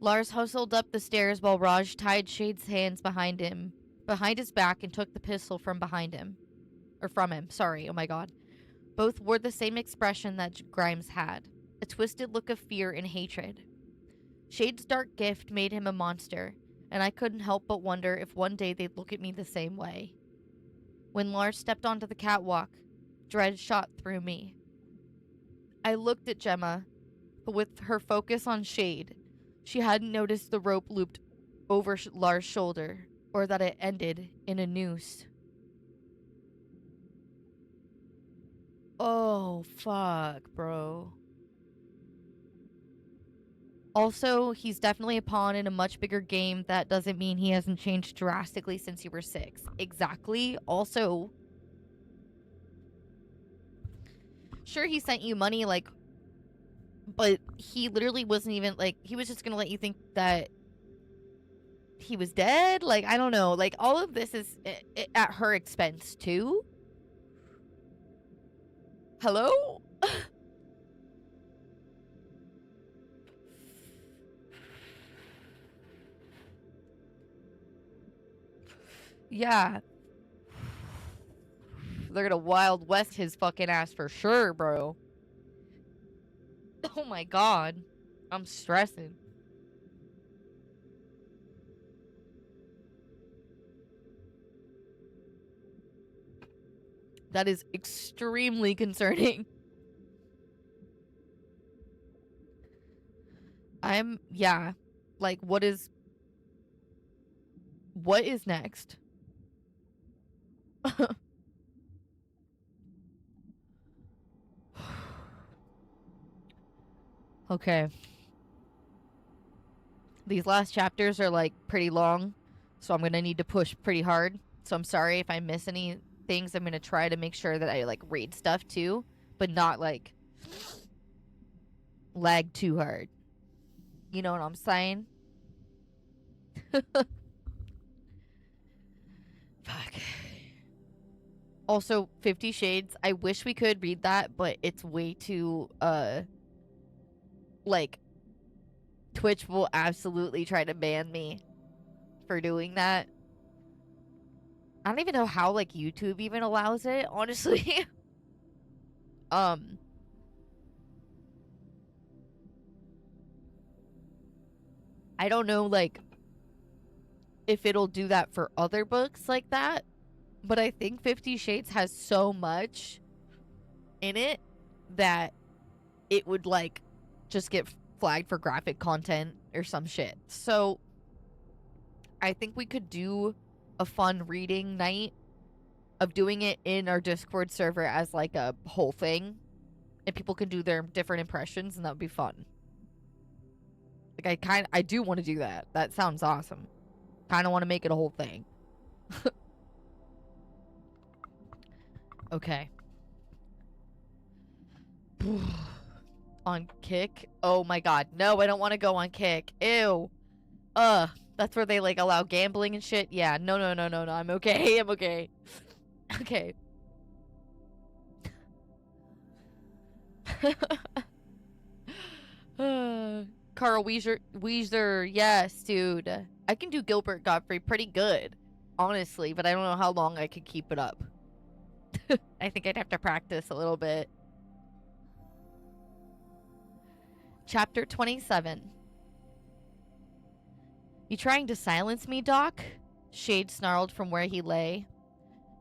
Lars hustled up the stairs while Raj tied Shade's hands behind his back, and took the pistol from him. Sorry, oh my god. Both wore the same expression that Grimes had, a twisted look of fear and hatred. Shade's dark gift made him a monster, and I couldn't help but wonder if one day they'd look at me the same way. When Lars stepped onto the catwalk, dread shot through me. I looked at Gemma, but with her focus on Shade, she hadn't noticed the rope looped over Lars' shoulder, or that it ended in a noose. Oh, fuck, bro. Also, he's definitely a pawn in a much bigger game. That doesn't mean he hasn't changed drastically since you were 6. Exactly. Also, sure, he sent you money, like, but he literally wasn't even, like, he was just gonna let you think that he was dead. Like, I don't know. Like, all of this is at her expense, too. Hello? Yeah. They're gonna Wild West his fucking ass for sure, bro. Oh my god. I'm stressing. That is extremely concerning. Yeah. Like, what is next? Okay. These last chapters are, like, pretty long, so I'm gonna need to push pretty hard. So I'm sorry if I miss any things. I'm gonna try to make sure that I, like, read stuff, too, but not, like, lag too hard. You know what I'm saying? Fuck. Also, 50 Shades, I wish we could read that, but it's way too, like, Twitch will absolutely try to ban me for doing that. I don't even know how, like, YouTube even allows it, honestly. I don't know, like, if it'll do that for other books like that, but I think 50 Shades has so much in it that it would, like, just get flagged for graphic content or some shit. So I think we could do a fun reading night of doing it in our Discord server as, like, a whole thing, and people can do their different impressions, and that would be fun. Like, I do want to do that. That sounds awesome. Kind of want to make it a whole thing. Okay. On kick? Oh my god. No, I don't want to go on kick. Ew. That's where they, like, allow gambling and shit? Yeah, no. I'm okay. I'm okay. Okay. Carl Weezer, yes, dude. I can do Gilbert Godfrey pretty good, honestly, but I don't know how long I could keep it up. I think I'd have to practice a little bit. Chapter 27. You trying to silence me, Doc? Shade snarled from where he lay.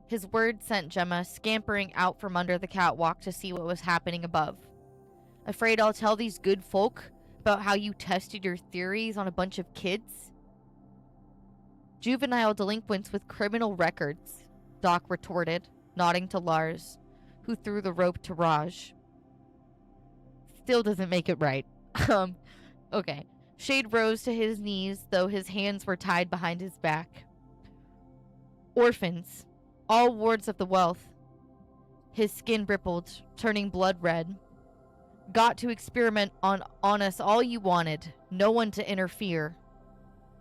His words sent Gemma scampering out from under the catwalk to see what was happening above. Afraid I'll tell these good folk about how you tested your theories on a bunch of kids? Juvenile delinquents with criminal records, Doc retorted, nodding to Lars, who threw the rope to Raj. Still doesn't make it right. Okay. Shade rose to his knees, though his hands were tied behind his back. Orphans, all wards of the wealth. His skin rippled, turning blood red. Got to experiment on us all you wanted. No one to interfere.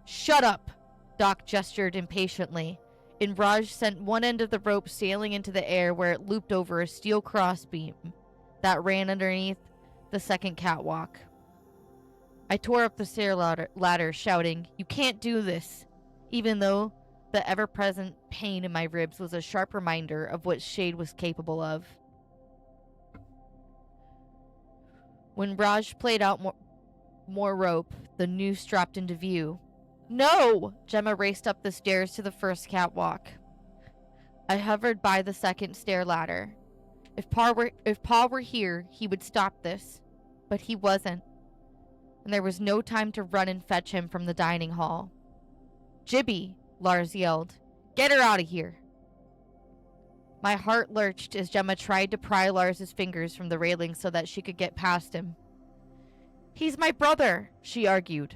Shut up, Doc gestured impatiently, and Raj sent one end of the rope sailing into the air where it looped over a steel crossbeam that ran underneath the second catwalk. I tore up the stair ladder, shouting, "You can't do this," even though the ever-present pain in my ribs was a sharp reminder of what Shade was capable of. When Raj played out more rope, the noose dropped into view. No! Gemma raced up the stairs to the first catwalk. I hovered by the second stair ladder. If Pa were here, he would stop this. But he wasn't. And there was no time to run and fetch him from the dining hall. Jibby, Lars yelled. Get her out of here. My heart lurched as Gemma tried to pry Lars's fingers from the railing so that she could get past him. He's my brother, she argued.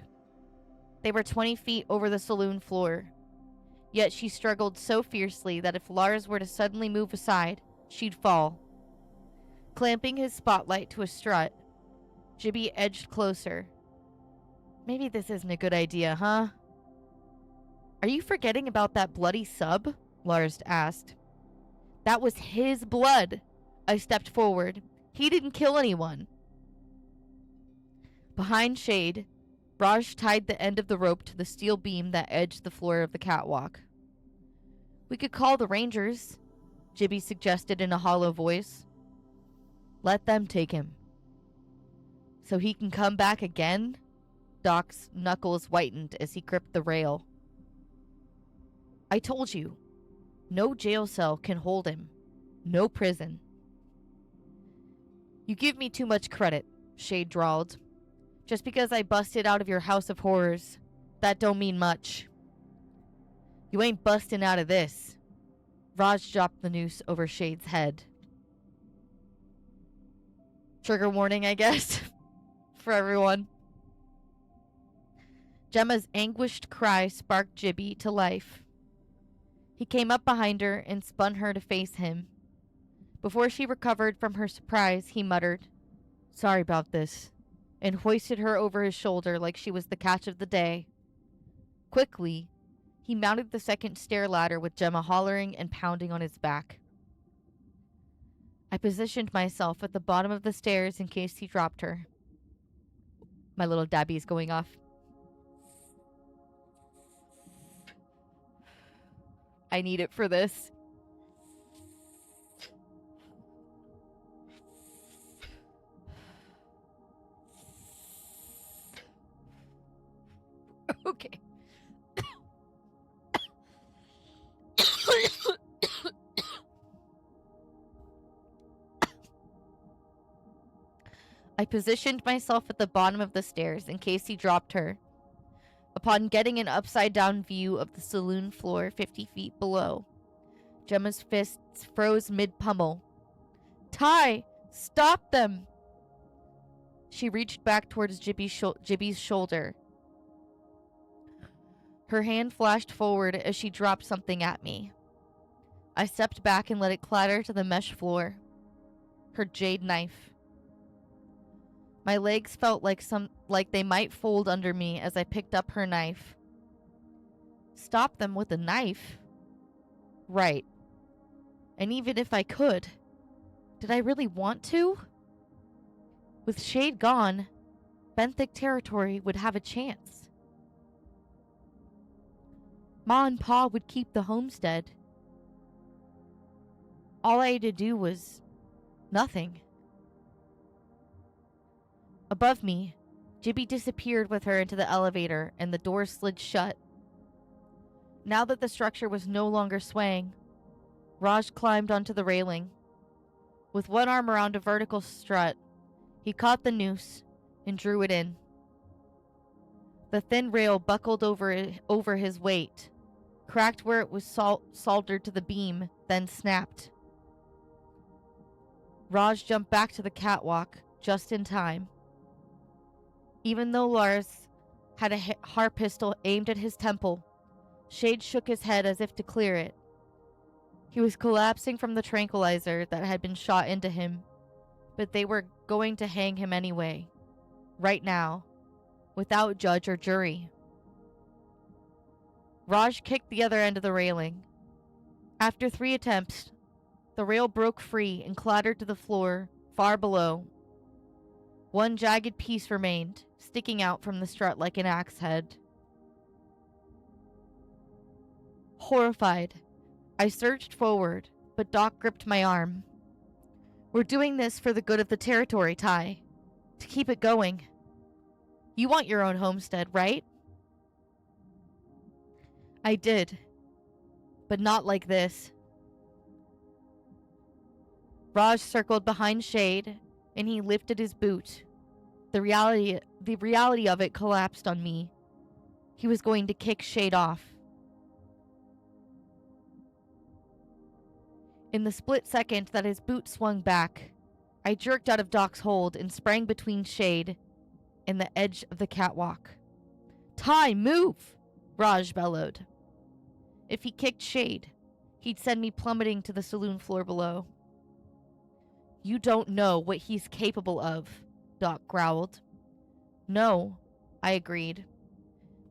They were 20 feet over the saloon floor. Yet she struggled so fiercely that if Lars were to suddenly move aside, she'd fall. Clamping his spotlight to a strut, Jibby edged closer. Maybe this isn't a good idea, huh? Are you forgetting about that bloody sub? Lars asked. That was his blood. I stepped forward. He didn't kill anyone. Behind Shade, Raj tied the end of the rope to the steel beam that edged the floor of the catwalk. We could call the Rangers, Jibby suggested in a hollow voice. Let them take him. So he can come back again? Doc's knuckles whitened as he gripped the rail. I told you. No jail cell can hold him. No prison. You give me too much credit, Shade drawled. Just because I busted out of your house of horrors, that don't mean much. You ain't busting out of this. Raj dropped the noose over Shade's head. Trigger warning, I guess, for everyone. Gemma's anguished cry sparked Jibby to life. He came up behind her and spun her to face him. Before she recovered from her surprise, he muttered, Sorry about this, and hoisted her over his shoulder like she was the catch of the day. Quickly, he mounted the second stair ladder with Gemma hollering and pounding on his back. I positioned myself at the bottom of the stairs in case he dropped her. My little dabby's going off. I need it for this. Okay. I positioned myself at the bottom of the stairs in case he dropped her. Upon getting an upside-down view of the saloon floor 50 feet below, Gemma's fists froze mid-pummel. Ty! Stop them! She reached back towards Gibby's shoulder. Her hand flashed forward as she dropped something at me. I stepped back and let it clatter to the mesh floor. Her jade knife. My legs felt like they might fold under me as I picked up her knife. Stop them with a knife? Right. And even if I could, did I really want to? With Shade gone, Benthic territory would have a chance. Ma and Pa would keep the homestead. All I had to do was nothing. Above me, Gibby disappeared with her into the elevator and the door slid shut. Now that the structure was no longer swaying, Raj climbed onto the railing. With one arm around a vertical strut, he caught the noose and drew it in. The thin rail buckled over his weight, cracked where it was soldered to the beam, then snapped. Raj jumped back to the catwalk just in time. Even though Lars had a HAR pistol aimed at his temple, Shade shook his head as if to clear it. He was collapsing from the tranquilizer that had been shot into him, but they were going to hang him anyway, right now, without judge or jury. Raj kicked the other end of the railing. After 3 attempts, the rail broke free and clattered to the floor far below. One jagged piece remained, sticking out from the strut like an axe head. Horrified, I surged forward, but Doc gripped my arm. We're doing this for the good of the territory, Ty. To keep it going. You want your own homestead, right? I did. But not like this. Raj circled behind Shade, and he lifted his boot. The reality of it collapsed on me. He was going to kick Shade off. In the split second that his boot swung back, I jerked out of Doc's hold and sprang between Shade and the edge of the catwalk. Ty, move! Raj bellowed. If he kicked Shade, he'd send me plummeting to the saloon floor below. You don't know what he's capable of, Doc growled. No, I agreed.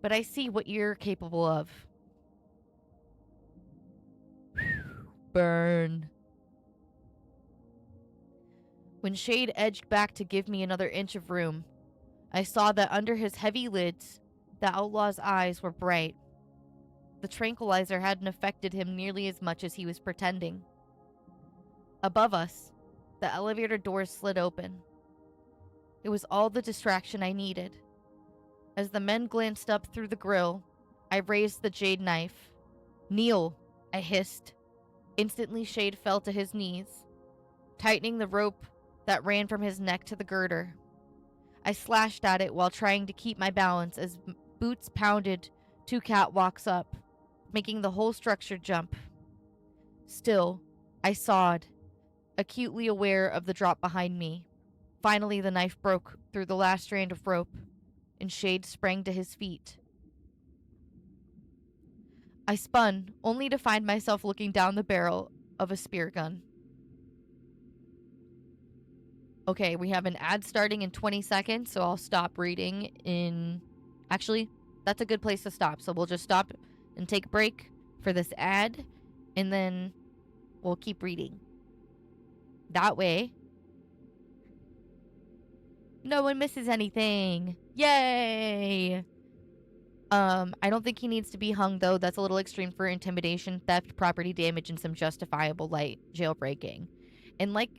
But I see what you're capable of. Burn. When Shade edged back to give me another inch of room, I saw that under his heavy lids, the outlaw's eyes were bright. The tranquilizer hadn't affected him nearly as much as he was pretending. Above us, the elevator doors slid open. It was all the distraction I needed. As the men glanced up through the grill, I raised the jade knife. Kneel, I hissed. Instantly, Shade fell to his knees, tightening the rope that ran from his neck to the girder. I slashed at it while trying to keep my balance as boots pounded 2 catwalks up, making the whole structure jump. Still, I sawed, acutely aware of the drop behind me. Finally, the knife broke through the last strand of rope, and Shade sprang to his feet. I spun, only to find myself looking down the barrel of a spear gun. Okay, we have an ad starting in 20 seconds, so I'll stop reading in... Actually, that's a good place to stop, so we'll just stop and take a break for this ad, and then we'll keep reading. That way, no one misses anything. Yay! I don't think he needs to be hung, though. That's a little extreme for intimidation, theft, property damage, and some justifiable light jailbreaking. And like...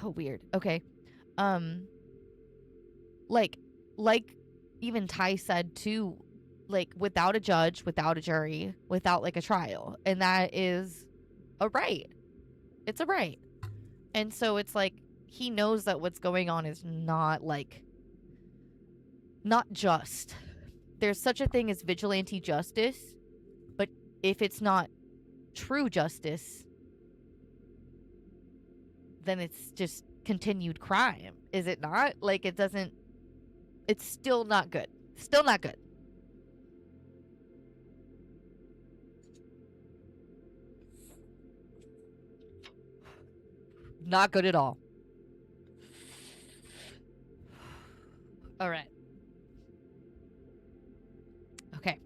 Oh, weird. Okay. Like even Ty said, too, like, without a judge, without a jury, without, like, a trial. And that is a right. It's a right. And so it's like, he knows that what's going on is not, like... not just. There's such a thing as vigilante justice, but if it's not true justice, then it's just continued crime, is it not? Like, it doesn't... It's still not good. Still not good. Not good at all. All right. Okay.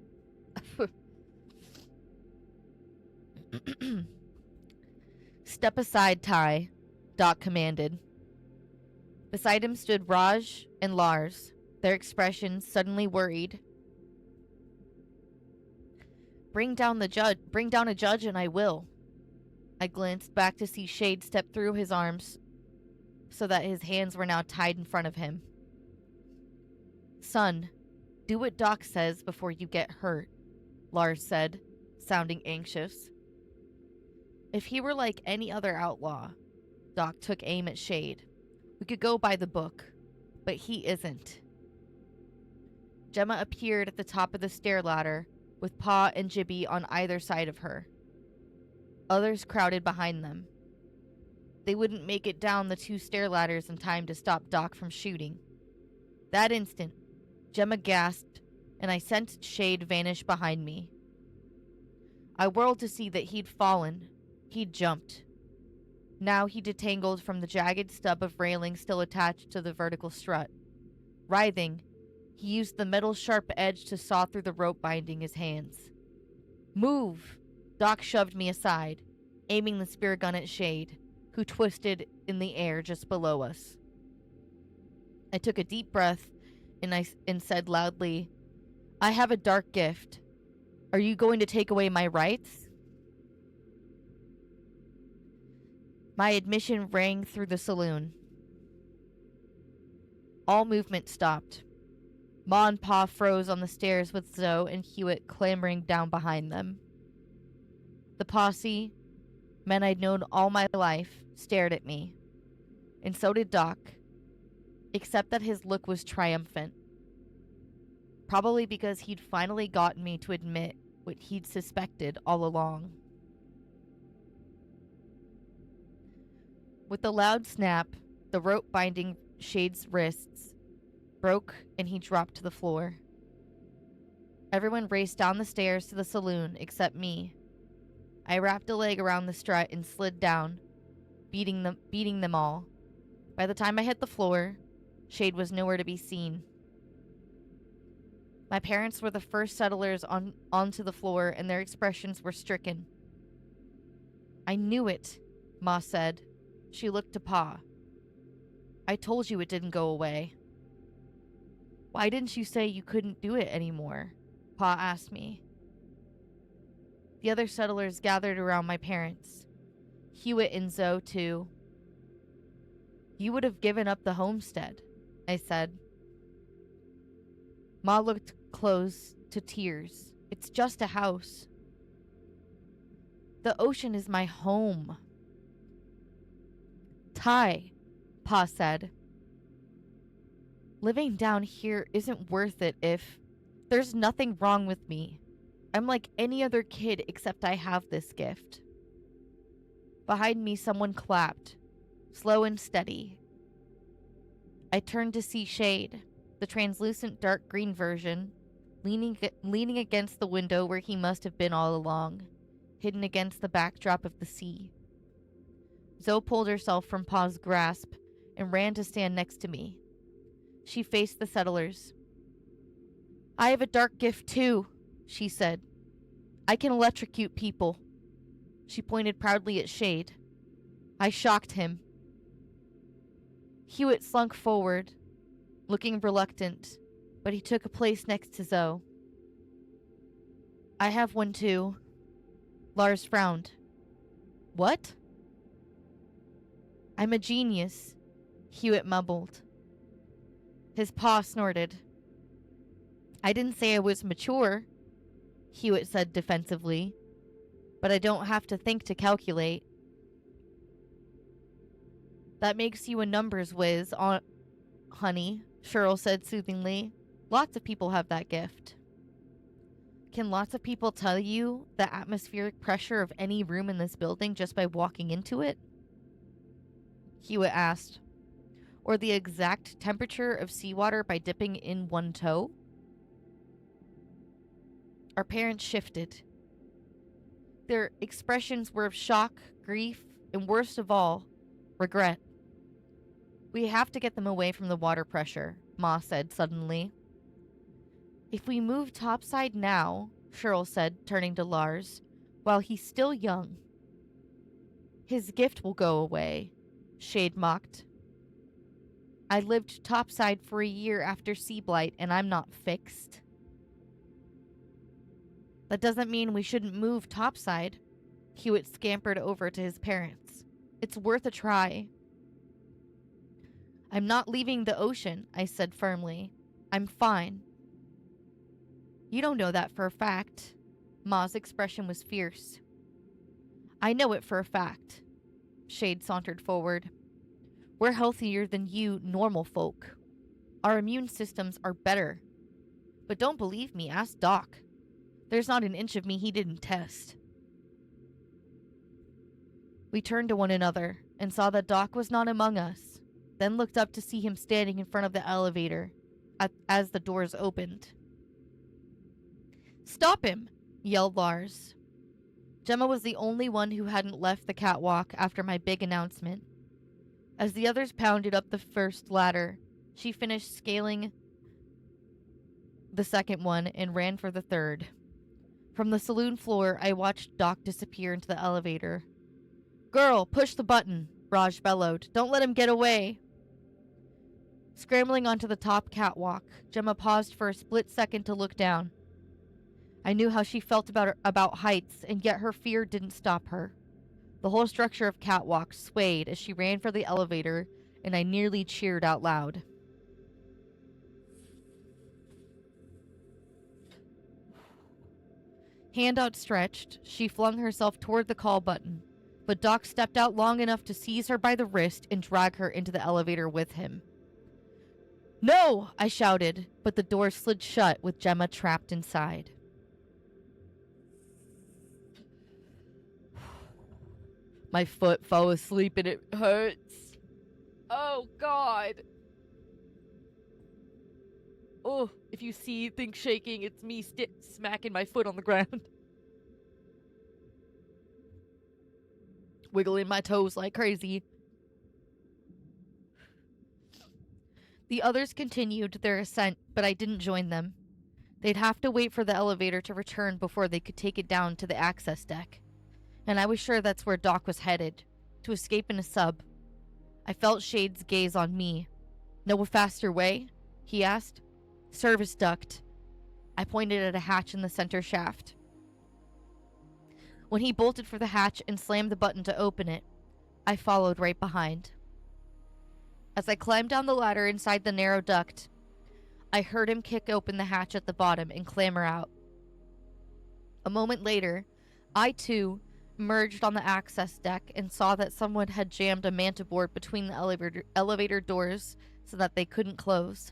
Step aside, Ty, Doc commanded. Beside him stood Raj and Lars, their expressions suddenly worried. Bring down a judge and I will. I glanced back to see Shade step through his arms so that his hands were now tied in front of him. Son, do what Doc says before you get hurt, Lars said, sounding anxious. If he were like any other outlaw, Doc took aim at Shade. We could go by the book, but he isn't. Gemma appeared at the top of the stair ladder, with Pa and Jibby on either side of her. Others crowded behind them. They wouldn't make it down the 2 stair ladders in time to stop Doc from shooting. That instant, Gemma gasped, and I sensed Shade vanish behind me. I whirled to see that he'd fallen. He'd jumped. Now he detangled from the jagged stub of railing still attached to the vertical strut. Writhing, he used the metal sharp edge to saw through the rope binding his hands. Move! Doc shoved me aside, aiming the spear gun at Shade, who twisted in the air just below us. I took a deep breath and said loudly, I have a dark gift. Are you going to take away my rights? My admission rang through the saloon. All movement stopped. Ma and Pa froze on the stairs with Zoe and Hewitt clambering down behind them. The posse, men I'd known all my life, stared at me. And so did Doc, except that his look was triumphant. Probably because he'd finally gotten me to admit what he'd suspected all along. With a loud snap, the rope binding Shade's wrists broke and he dropped to the floor. Everyone raced down the stairs to the saloon except me. I wrapped a leg around the strut and slid down, beating them all. By the time I hit the floor, Shade was nowhere to be seen. My parents were the first settlers onto the floor, and their expressions were stricken. I knew it, Ma said. She looked to Pa. I told you it didn't go away. Why didn't you say you couldn't do it anymore? Pa asked me. The other settlers gathered around my parents. Hewitt and Zoe, too. You would have given up the homestead, I said. Ma looked close to tears. It's just a house. The ocean is my home. Ty, Pa said. Living down here isn't worth it if... There's nothing wrong with me. I'm like any other kid except I have this gift. Behind me, someone clapped, slow and steady. I turned to see Shade, the translucent dark green version, leaning against the window where he must have been all along, hidden against the backdrop of the sea. Zoe pulled herself from Pa's grasp and ran to stand next to me. She faced the settlers. I have a dark gift too, she said. I can electrocute people. She pointed proudly at Shade. I shocked him. Hewitt slunk forward, looking reluctant, but he took a place next to Zoe. I have one too. Lars frowned. What? I'm a genius, Hewitt mumbled. His paw snorted. I didn't say I was mature, Hewitt said defensively, but I don't have to think to calculate. That makes you a numbers whiz, honey, Cheryl said soothingly. Lots of people have that gift. Can lots of people tell you the atmospheric pressure of any room in this building just by walking into it? Hewitt asked. or the exact temperature of seawater by dipping in one toe? Our parents shifted. Their expressions were of shock, grief, and worst of all, regret. We have to get them away from the water pressure, Ma said suddenly. If we move topside now, Cheryl said, turning to Lars, while he's still young. His gift will go away, Shade mocked. I lived topside for a year after sea blight, and I'm not fixed. That doesn't mean we shouldn't move topside. Hewitt scampered over to his parents. It's worth a try. I'm not leaving the ocean, I said firmly. I'm fine. You don't know that for a fact. Ma's expression was fierce. I know it for a fact. Shade sauntered forward. We're healthier than you normal folk. Our immune systems are better. But don't believe me, ask Doc. There's not an inch of me he didn't test. We turned to one another and saw that Doc was not among us, then looked up to see him standing in front of the elevator as the doors opened. Stop him! Yelled Lars. Gemma was the only one who hadn't left the catwalk after my big announcement. As the others pounded up the first ladder, she finished scaling the second one and ran for the third. From the saloon floor, I watched Doc disappear into the elevator. Girl, push the button, Raj bellowed. Don't let him get away. Scrambling onto the top catwalk, Gemma paused for a split second to look down. I knew how she felt about heights, and yet her fear didn't stop her. The whole structure of catwalk swayed as she ran for the elevator, and I nearly cheered out loud. Hand outstretched, she flung herself toward the call button, but Doc stepped out long enough to seize her by the wrist and drag her into the elevator with him. No! I shouted, but the door slid shut with Gemma trapped inside. My foot fell asleep and it hurts. Oh, God. Oh, if you see things shaking, it's me smacking my foot on the ground. Wiggling my toes like crazy. The others continued their ascent, but I didn't join them. They'd have to wait for the elevator to return before they could take it down to the access deck. And I was sure that's where Doc was headed, to escape in a sub. I felt Shade's gaze on me. Know a faster way? He asked. Service duct. I pointed at a hatch in the center shaft. When he bolted for the hatch and slammed the button to open it, I followed right behind. As I climbed down the ladder inside the narrow duct, I heard him kick open the hatch at the bottom and clamber out. A moment later, I too emerged on the access deck and saw that someone had jammed a manta board between the elevator doors so that they couldn't close.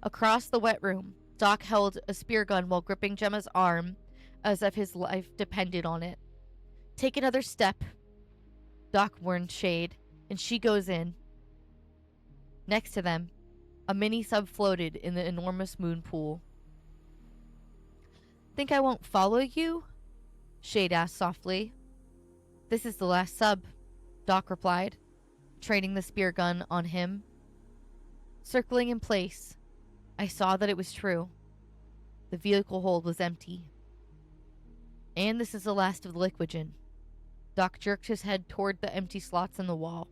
Across the wet room, Doc held a spear gun while gripping Gemma's arm as if his life depended on it. Take another step, Doc warned Shade, and she goes in. Next to them, a mini sub floated in the enormous moon pool. Think I won't follow you? Shade asked softly. This is the last sub, Doc replied, training the spear gun on him. Circling in place, I saw that it was true. The vehicle hold was empty. And this is the last of the liquigen. Doc jerked his head toward the empty slots in the wall.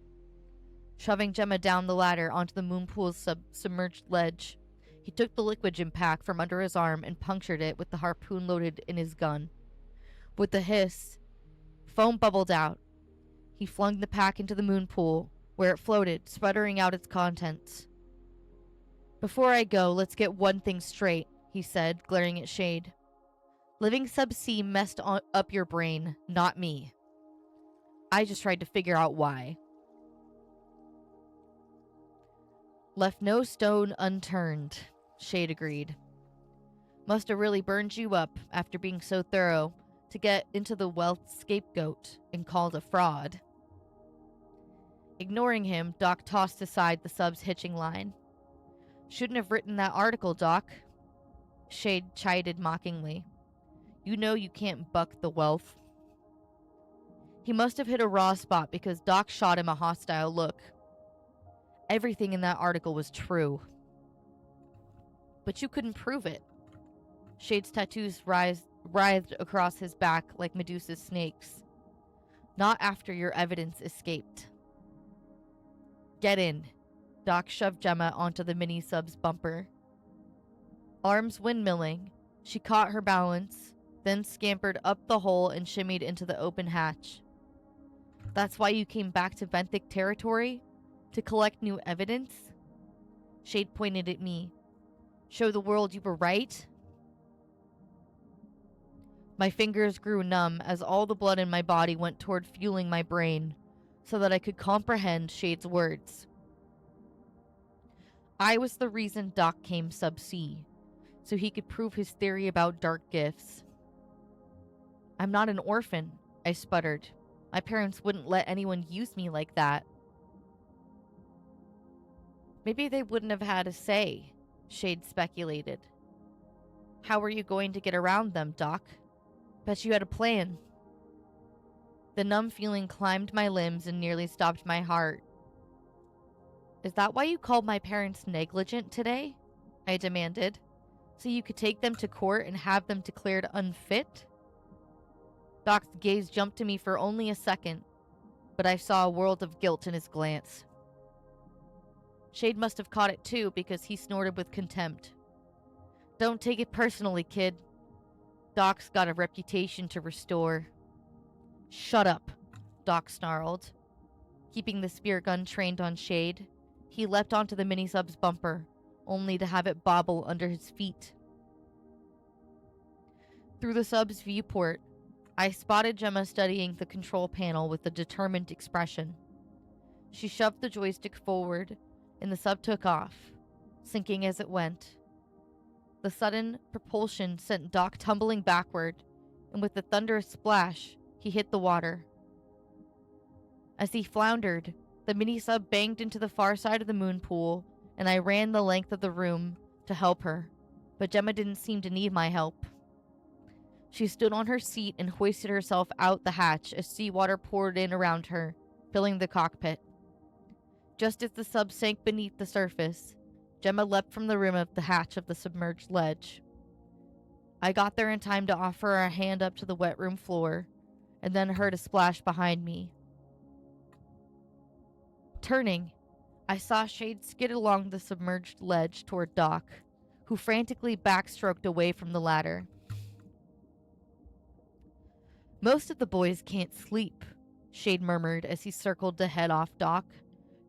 Shoving Gemma down the ladder onto the moon pool's submerged ledge, he took the liquigen pack from under his arm and punctured it with the harpoon loaded in his gun. With a hiss, foam bubbled out. He flung the pack into the moon pool, where it floated, sputtering out its contents. Before I go, let's get one thing straight, he said, glaring at Shade. Living subsea messed up your brain, not me. I just tried to figure out why. Left no stone unturned, Shade agreed. Must have really burned you up after being so thorough to get into the wealth scapegoat and called a fraud. Ignoring him, Doc tossed aside the sub's hitching line. Shouldn't have written that article, Doc. Shade chided mockingly. You know you can't buck the wealth. He must have hit a raw spot because Doc shot him a hostile look. Everything in that article was true. But you couldn't prove it. Shade's tattoos writhed across his back like Medusa's snakes. Not after your evidence escaped. Get in. Doc shoved Gemma onto the mini-sub's bumper. Arms windmilling, she caught her balance, then scampered up the hole and shimmied into the open hatch. That's why you came back to Benthic territory? To collect new evidence? Shade pointed at me. Show the world you were right? My fingers grew numb as all the blood in my body went toward fueling my brain so that I could comprehend Shade's words. I was the reason Doc came sub-sea, so he could prove his theory about dark gifts. I'm not an orphan, I sputtered. My parents wouldn't let anyone use me like that. Maybe they wouldn't have had a say, Shade speculated. How were you going to get around them, Doc? Bet you had a plan. The numb feeling climbed my limbs and nearly stopped my heart. Is that why you called my parents negligent today? I demanded. So you could take them to court and have them declared unfit? Doc's gaze jumped to me for only a second, but I saw a world of guilt in his glance. Shade must have caught it too because he snorted with contempt. Don't take it personally, kid. Doc's got a reputation to restore. Shut up, Doc snarled. Keeping the spear gun trained on Shade, he leapt onto the mini-sub's bumper, only to have it bobble under his feet. Through the sub's viewport, I spotted Gemma studying the control panel with a determined expression. She shoved the joystick forward, and the sub took off, sinking as it went. The sudden propulsion sent Doc tumbling backward, and with a thunderous splash, he hit the water. As he floundered, the mini-sub banged into the far side of the moon pool, and I ran the length of the room to help her, but Gemma didn't seem to need my help. She stood on her seat and hoisted herself out the hatch as seawater poured in around her, filling the cockpit. Just as the sub sank beneath the surface, Gemma leapt from the rim of the hatch of the submerged ledge. I got there in time to offer her a hand up to the wet room floor, and then heard a splash behind me. Turning, I saw Shade skid along the submerged ledge toward Doc, who frantically backstroked away from the ladder. Most of the boys can't sleep, Shade murmured as he circled to head off Doc,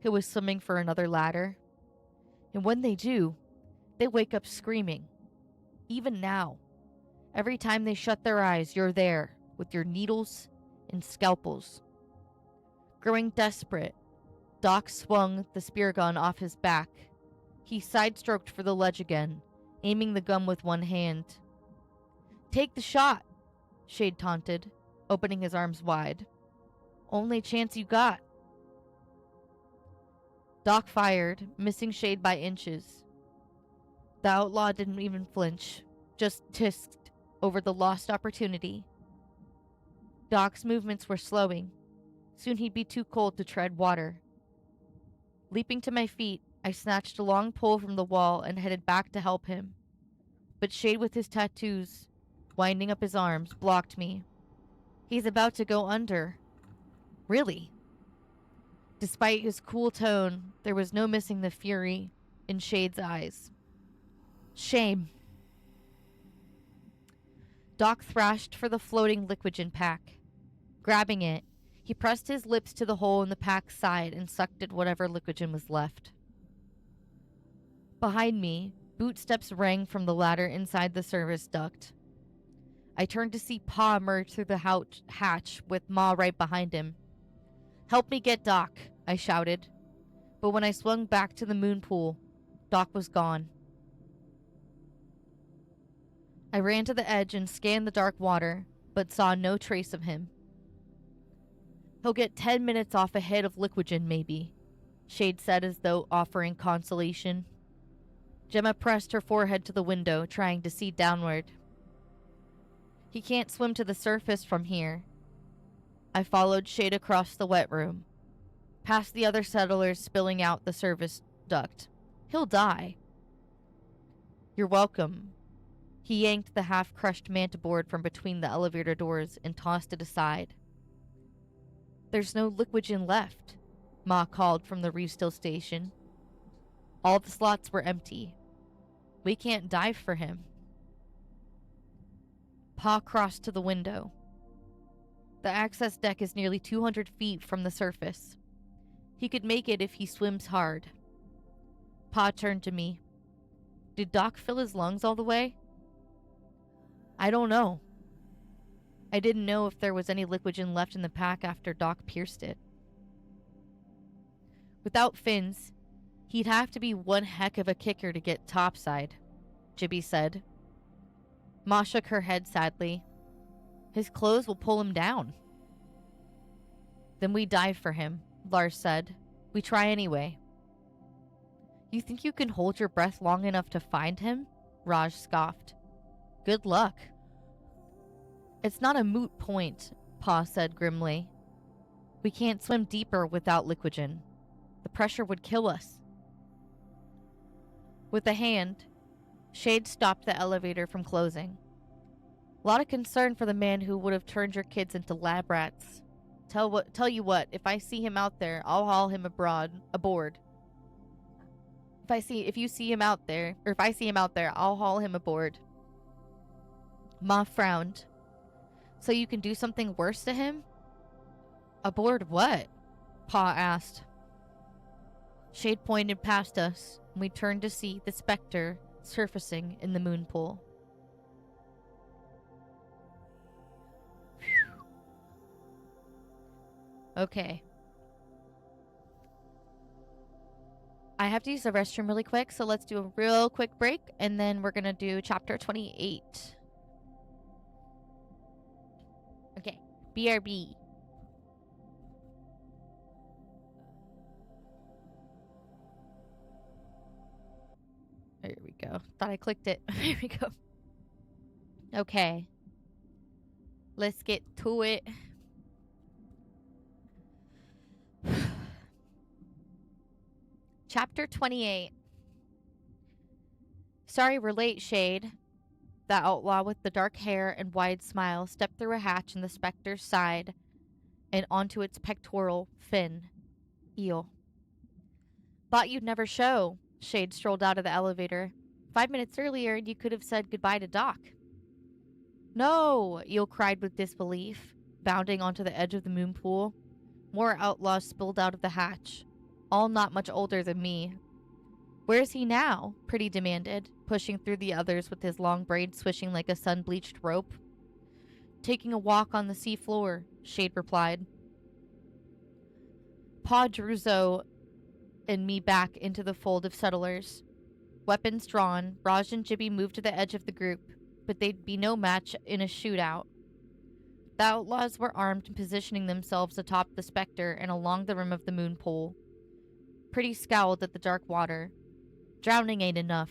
who was swimming for another ladder. And when they do, they wake up screaming. Even now. Every time they shut their eyes, you're there, with your needles and scalpels. Growing desperate, Doc swung the spear gun off his back. He side-stroked for the ledge again, aiming the gun with one hand. Take the shot, Shade taunted, opening his arms wide. Only chance you got. Doc fired, missing Shade by inches. The outlaw didn't even flinch, just tisked over the lost opportunity. Doc's movements were slowing. Soon he'd be too cold to tread water. Leaping to my feet, I snatched a long pole from the wall and headed back to help him. But Shade with his tattoos, winding up his arms, blocked me. He's about to go under. Really? Despite his cool tone, there was no missing the fury in Shade's eyes. Shame. Doc thrashed for the floating liquigen pack. Grabbing it, he pressed his lips to the hole in the pack's side and sucked at whatever liquigen was left. Behind me, bootsteps rang from the ladder inside the service duct. I turned to see Pa emerge through the hatch with Ma right behind him. Help me get Doc, I shouted. But when I swung back to the moon pool, Doc was gone. I ran to the edge and scanned the dark water, but saw no trace of him. He'll get 10 minutes off ahead of Liquigen, maybe, Shade said as though offering consolation. Gemma pressed her forehead to the window, trying to see downward. He can't swim to the surface from here. I followed Shade across the wet room, past the other settlers spilling out the service duct. He'll die. You're welcome. He yanked the half-crushed mantiboard from between the elevator doors and tossed it aside. There's no Liquigen left, Ma called from the restill station. All the slots were empty. We can't dive for him. Pa crossed to the window. The access deck is nearly 200 feet from the surface. He could make it if he swims hard. Pa turned to me. Did Doc fill his lungs all the way? I don't know. I didn't know if there was any Liquigen left in the pack after Doc pierced it. Without fins, he'd have to be one heck of a kicker to get topside, Gibby said. Ma shook her head sadly. His clothes will pull him down. Then we dive for him, Lars said. We try anyway. You think you can hold your breath long enough to find him? Raj scoffed. Good luck. It's not a moot point, Pa said grimly. We can't swim deeper without Liquigen. The pressure would kill us. With a hand, Shade stopped the elevator from closing. A lot of concern for the man who would have turned your kids into lab rats. Tell you what, if I see him out there, I'll haul him aboard. If I see him out there, I'll haul him aboard. Ma frowned. So you can do something worse to him? Aboard what? Pa asked. Shade pointed past us, and we turned to see the specter surfacing in the moon pool. Okay. I have to use the restroom really quick, so let's do a real quick break, and then we're going to do chapter 28. Okay. BRB. There we go. Thought I clicked it. There we go. Okay. Let's get to it. Chapter 28. Sorry we're late, Shade. The outlaw with the dark hair and wide smile stepped through a hatch in the specter's side and onto its pectoral fin. Eel. Thought you'd never show. Shade strolled out of the elevator. 5 minutes earlier, you could have said goodbye to Doc. No, Eel cried with disbelief, bounding onto the edge of the moon pool. More outlaws spilled out of the hatch, all not much older than me. Where's he now? Pretty demanded, pushing through the others with his long braids swishing like a sun-bleached rope. Taking a walk on the sea floor, Shade replied. Pa drew Zoe and me back into the fold of settlers. Weapons drawn, Raj and Gibby moved to the edge of the group, but they'd be no match in a shootout. The outlaws were armed and positioning themselves atop the specter and along the rim of the moon pool. Pretty scowled at the dark water. Drowning ain't enough.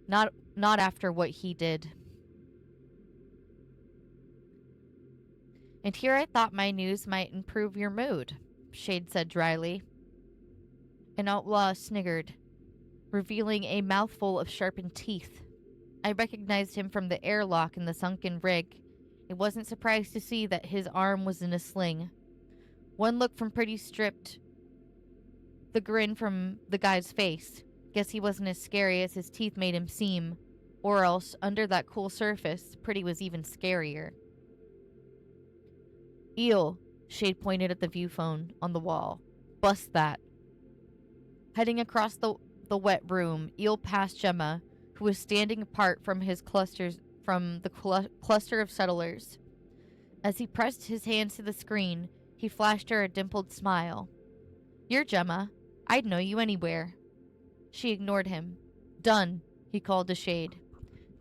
Not after what he did. And here I thought my news might improve your mood, Shade said dryly. An outlaw sniggered, revealing a mouthful of sharpened teeth. I recognized him from the airlock in the sunken rig. I wasn't surprised to see that his arm was in a sling. One look from Pretty stripped the grin from the guy's face. Guess he wasn't as scary as his teeth made him seem. Or else, under that cool surface, Pretty was even scarier. Eel, Shade pointed at the view phone on the wall. Bust that. Heading across the wet room, Eel passed Gemma, who was standing apart from the cluster of settlers. As he pressed his hands to the screen, he flashed her a dimpled smile. You're Gemma. I'd know you anywhere. She ignored him. Done, he called to Shade.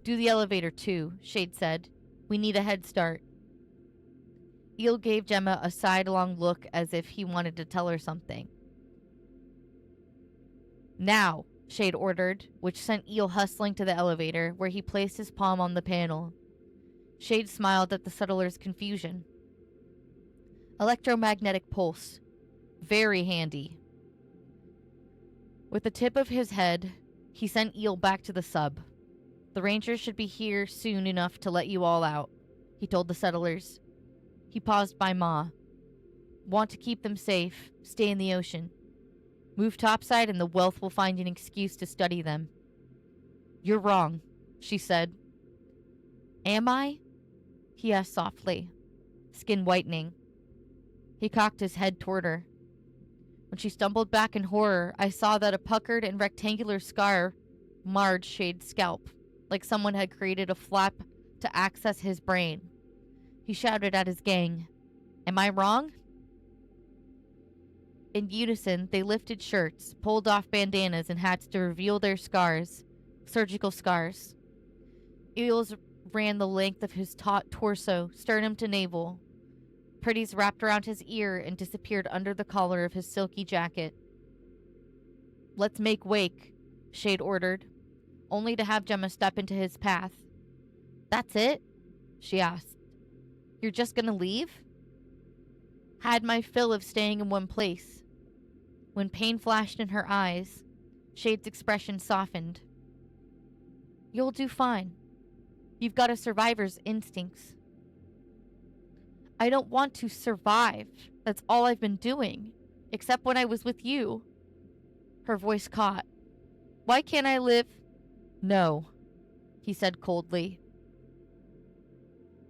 Do the elevator too, Shade said. We need a head start. Eel gave Gemma a sidelong look as if he wanted to tell her something. Now, Shade ordered, which sent Eel hustling to the elevator, where he placed his palm on the panel. Shade smiled at the settler's confusion. Electromagnetic pulse. Very handy. With the tip of his head, he sent Eel back to the sub. The rangers should be here soon enough to let you all out, he told the settlers. He paused by Ma. Want to keep them safe, stay in the ocean. Move topside and the wealth will find an excuse to study them. You're wrong, she said. Am I? He asked softly, skin whitening. He cocked his head toward her. When she stumbled back in horror, I saw that a puckered and rectangular scar marred Shade's scalp, like someone had created a flap to access his brain. He shouted at his gang, Am I wrong? In unison, they lifted shirts, pulled off bandanas and hats to reveal their scars, surgical scars. Eels ran the length of his taut torso, sternum to navel. Pretties wrapped around his ear and disappeared under the collar of his silky jacket. Let's make wake, Shade ordered, only to have Gemma step into his path. That's it? She asked. You're just gonna leave? Had my fill of staying in one place. When pain flashed in her eyes, Shade's expression softened. You'll do fine. You've got a survivor's instincts. I don't want to survive. That's all I've been doing. Except when I was with you. Her voice caught. Why can't I live? No, he said coldly.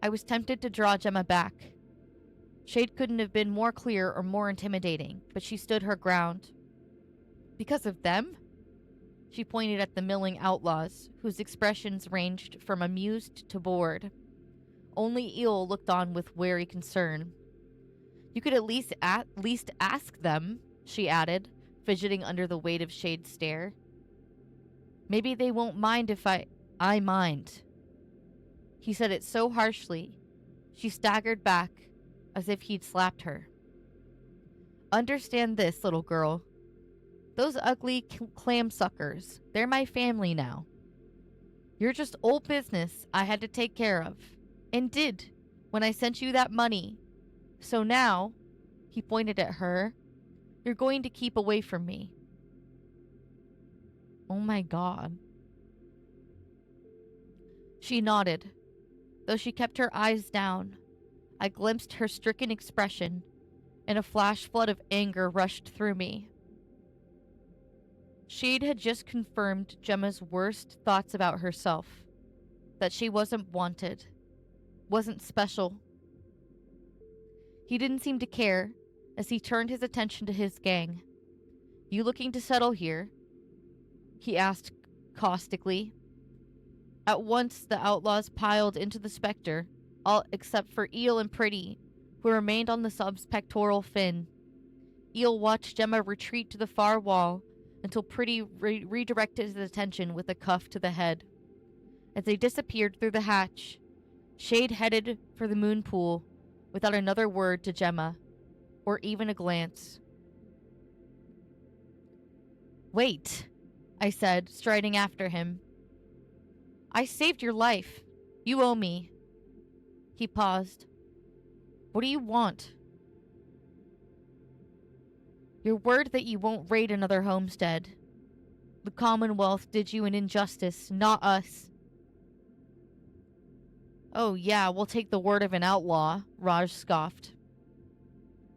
I was tempted to draw Gemma back. Shade couldn't have been more clear or more intimidating, but she stood her ground. Because of them? She pointed at the milling outlaws, whose expressions ranged from amused to bored. Only Eel looked on with wary concern. You could at least ask them, she added, fidgeting under the weight of Shade's stare. Maybe they won't mind if I mind. He said it so harshly, she staggered back as if he'd slapped her. Understand this, little girl. Those ugly clam suckers, they're my family now. You're just old business I had to take care of, and did, when I sent you that money. So now, he pointed at her, you're going to keep away from me. Oh my God. She nodded. Though she kept her eyes down, I glimpsed her stricken expression, and a flash flood of anger rushed through me. Shade had just confirmed Gemma's worst thoughts about herself. That she wasn't wanted, wasn't special. He didn't seem to care, as he turned his attention to his gang. You looking to settle here? He asked caustically. At once the outlaws piled into the Spectre, all except for Eel and Pretty, who remained on the sub's pectoral fin. Eel watched Gemma retreat to the far wall until Pretty redirected his attention with a cuff to the head. As they disappeared through the hatch, Shade headed for the moon pool without another word to Gemma, or even a glance. Wait, I said, striding after him. I saved your life. You owe me. He paused. What do you want? Your word that you won't raid another homestead. The Commonwealth did you an injustice, not us. Oh yeah, we'll take the word of an outlaw, Raj scoffed.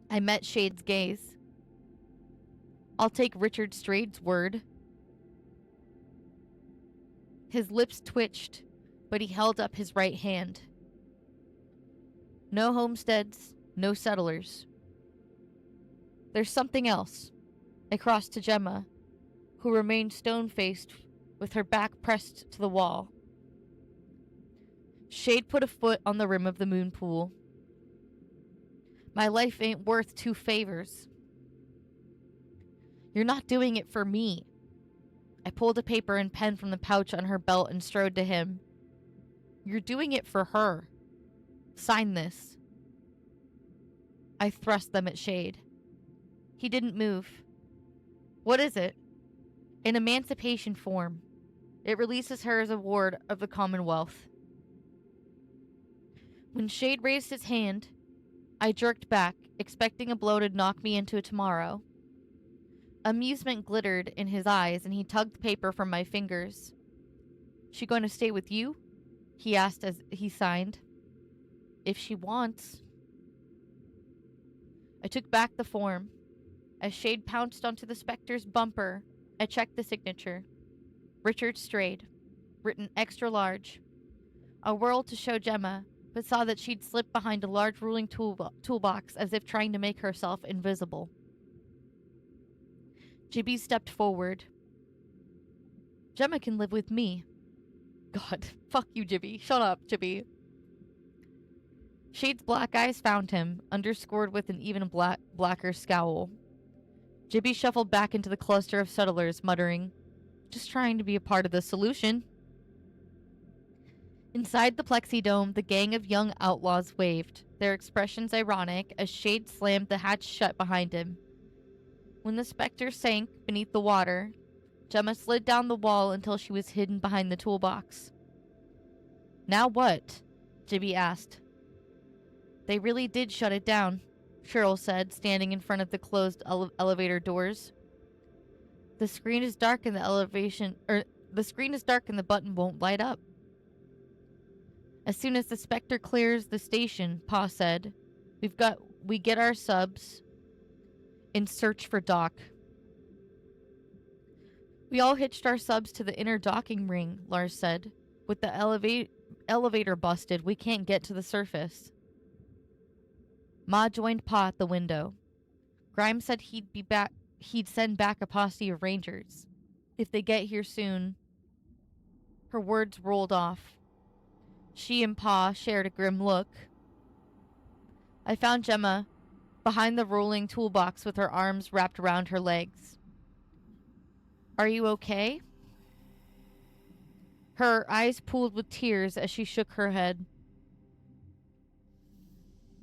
I met Shade's gaze. I'll take Richard Strade's word. His lips twitched, but he held up his right hand. No homesteads, no settlers. There's something else. I crossed to Gemma, who remained stone-faced with her back pressed to the wall. Shade put a foot on the rim of the moon pool. My life ain't worth 2 favors. You're not doing it for me. I pulled a paper and pen from the pouch on her belt and strode to him. You're doing it for her. Sign this. I thrust them at Shade. He didn't move. What is it? An emancipation form. It releases her as a ward of the Commonwealth. When Shade raised his hand, I jerked back, expecting a blow to knock me into a tomorrow. Amusement glittered in his eyes, and he tugged the paper from my fingers. She going to stay with you? He asked as he signed. If she wants. I took back the form. As Shade pounced onto the Spectre's bumper, I checked the signature. Richard Strayed, written extra large. I whirled to show Gemma, but saw that she'd slipped behind a large ruling toolbox as if trying to make herself invisible. Jibby stepped forward. Gemma can live with me. God, fuck you, Jibby. Shut up, Jibby. Shade's black eyes found him, underscored with an even blacker scowl. Jibby shuffled back into the cluster of settlers, muttering, just trying to be a part of the solution. Inside the plexidome, the gang of young outlaws waved, their expressions ironic as Shade slammed the hatch shut behind him. When the Spectre sank beneath the water, Gemma slid down the wall until she was hidden behind the toolbox. Now what? Jibby asked. They really did shut it down, Cheryl said, standing in front of the closed elevator doors. The screen is dark and the screen is dark and the button won't light up. As soon as the Spectre clears the station, Pa said, we get our subs and search for Doc. We all hitched our subs to the inner docking ring, Lars said. With the elevator busted, we can't get to the surface. Ma joined Pa at the window. Grimes said he'd send back a posse of rangers. If they get here soon. Her words rolled off. She and Pa shared a grim look. I found Gemma behind the rolling toolbox with her arms wrapped around her legs. Are you okay? Her eyes pooled with tears as she shook her head.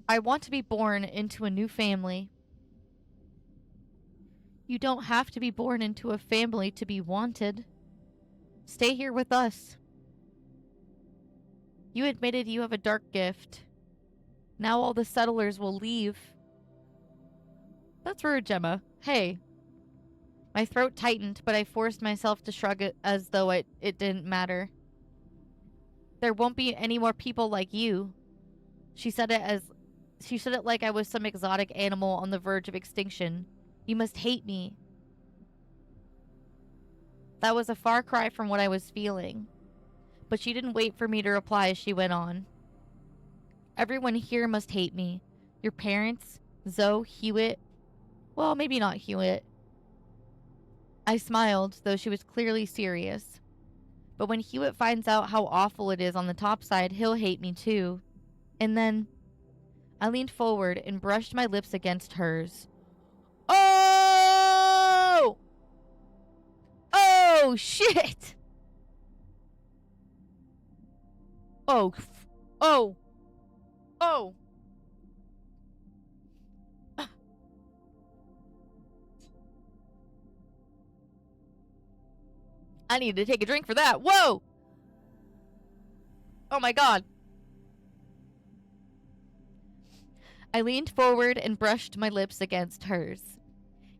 I want to be born into a new family. You don't have to be born into a family to be wanted. Stay here with us. You admitted you have a dark gift. Now all the settlers will leave. That's rude, Gemma. Hey. My throat tightened, but I forced myself to shrug it as though it didn't matter. There won't be any more people like you. She said it like I was some exotic animal on the verge of extinction. You must hate me. That was a far cry from what I was feeling. But she didn't wait for me to reply as she went on. Everyone here must hate me. Your parents, Zoe, Hewitt. Well, maybe not Hewitt. I smiled, though she was clearly serious. But when Hewitt finds out how awful it is on the top side, he'll hate me too. And then I leaned forward and brushed my lips against hers. Oh! Oh, shit! Oh. Oh. Oh. I need to take a drink for that. Whoa! Oh my god. I leaned forward and brushed my lips against hers.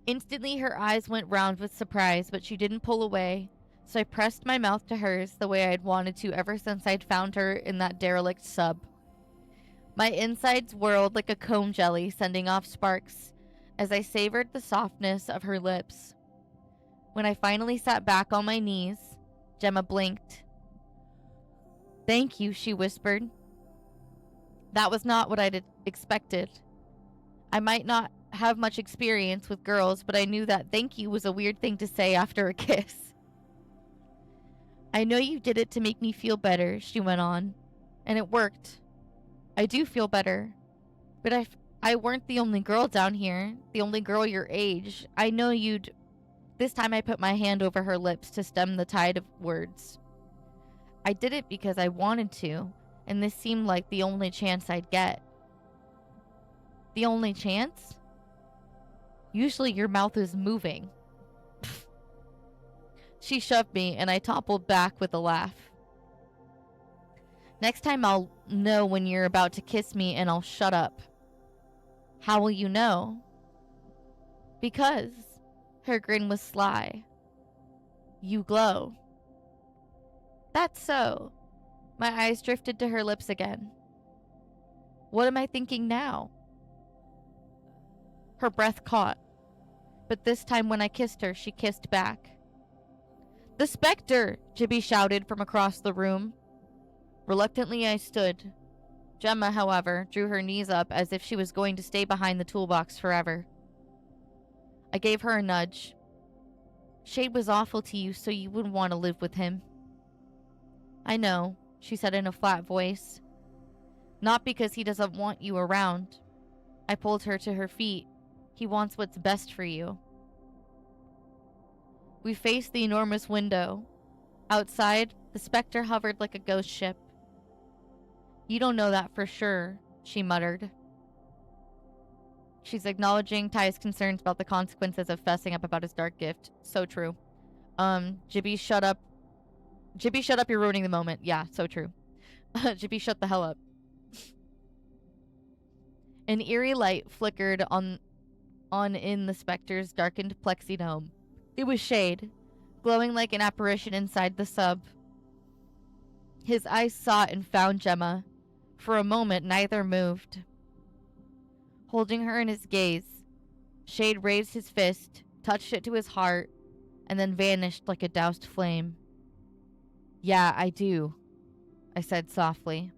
Instantly, her eyes went round with surprise, but she didn't pull away, so I pressed my mouth to hers the way I'd wanted to ever since I'd found her in that derelict sub. My insides whirled like a comb jelly, sending off sparks as I savored the softness of her lips. When I finally sat back on my knees, Gemma blinked. Thank you, she whispered. That was not what I'd expected. I might not have much experience with girls, but I knew that thank you was a weird thing to say after a kiss. I know you did it to make me feel better, she went on, and it worked. I do feel better, but I weren't the only girl down here, the only girl your age. I know you'd... This time I put my hand over her lips to stem the tide of words. I did it because I wanted to, and this seemed like the only chance I'd get. The only chance? Usually your mouth is moving. She shoved me, and I toppled back with a laugh. Next time I'll know when you're about to kiss me, and I'll shut up. How will you know? Because her grin was sly. You glow. That's so. My eyes drifted to her lips again. What am I thinking now? Her breath caught, but this time when I kissed her, she kissed back. The specter! Gibby shouted from across the room. Reluctantly, I stood. Gemma, however, drew her knees up as if she was going to stay behind the toolbox forever. I gave her a nudge. Shade was awful to you, so you wouldn't want to live with him. I know, she said in a flat voice. Not because he doesn't want you around. I pulled her to her feet. He wants what's best for you. We faced the enormous window. Outside, the specter hovered like a ghost ship. You don't know that for sure, she muttered. She's acknowledging Ty's concerns about the consequences of fessing up about his dark gift. So true. Gibby, shut up. Gibby, shut up, you're ruining the moment. Yeah, so true. Gibby, shut the hell up. An eerie light flickered on in the specter's darkened plexi dome. It was Shade, glowing like an apparition inside the sub. His eyes sought and found Gemma. For a moment, neither moved. Holding her in his gaze, Shade raised his fist, touched it to his heart, and then vanished like a doused flame. Yeah, I do, I said softly.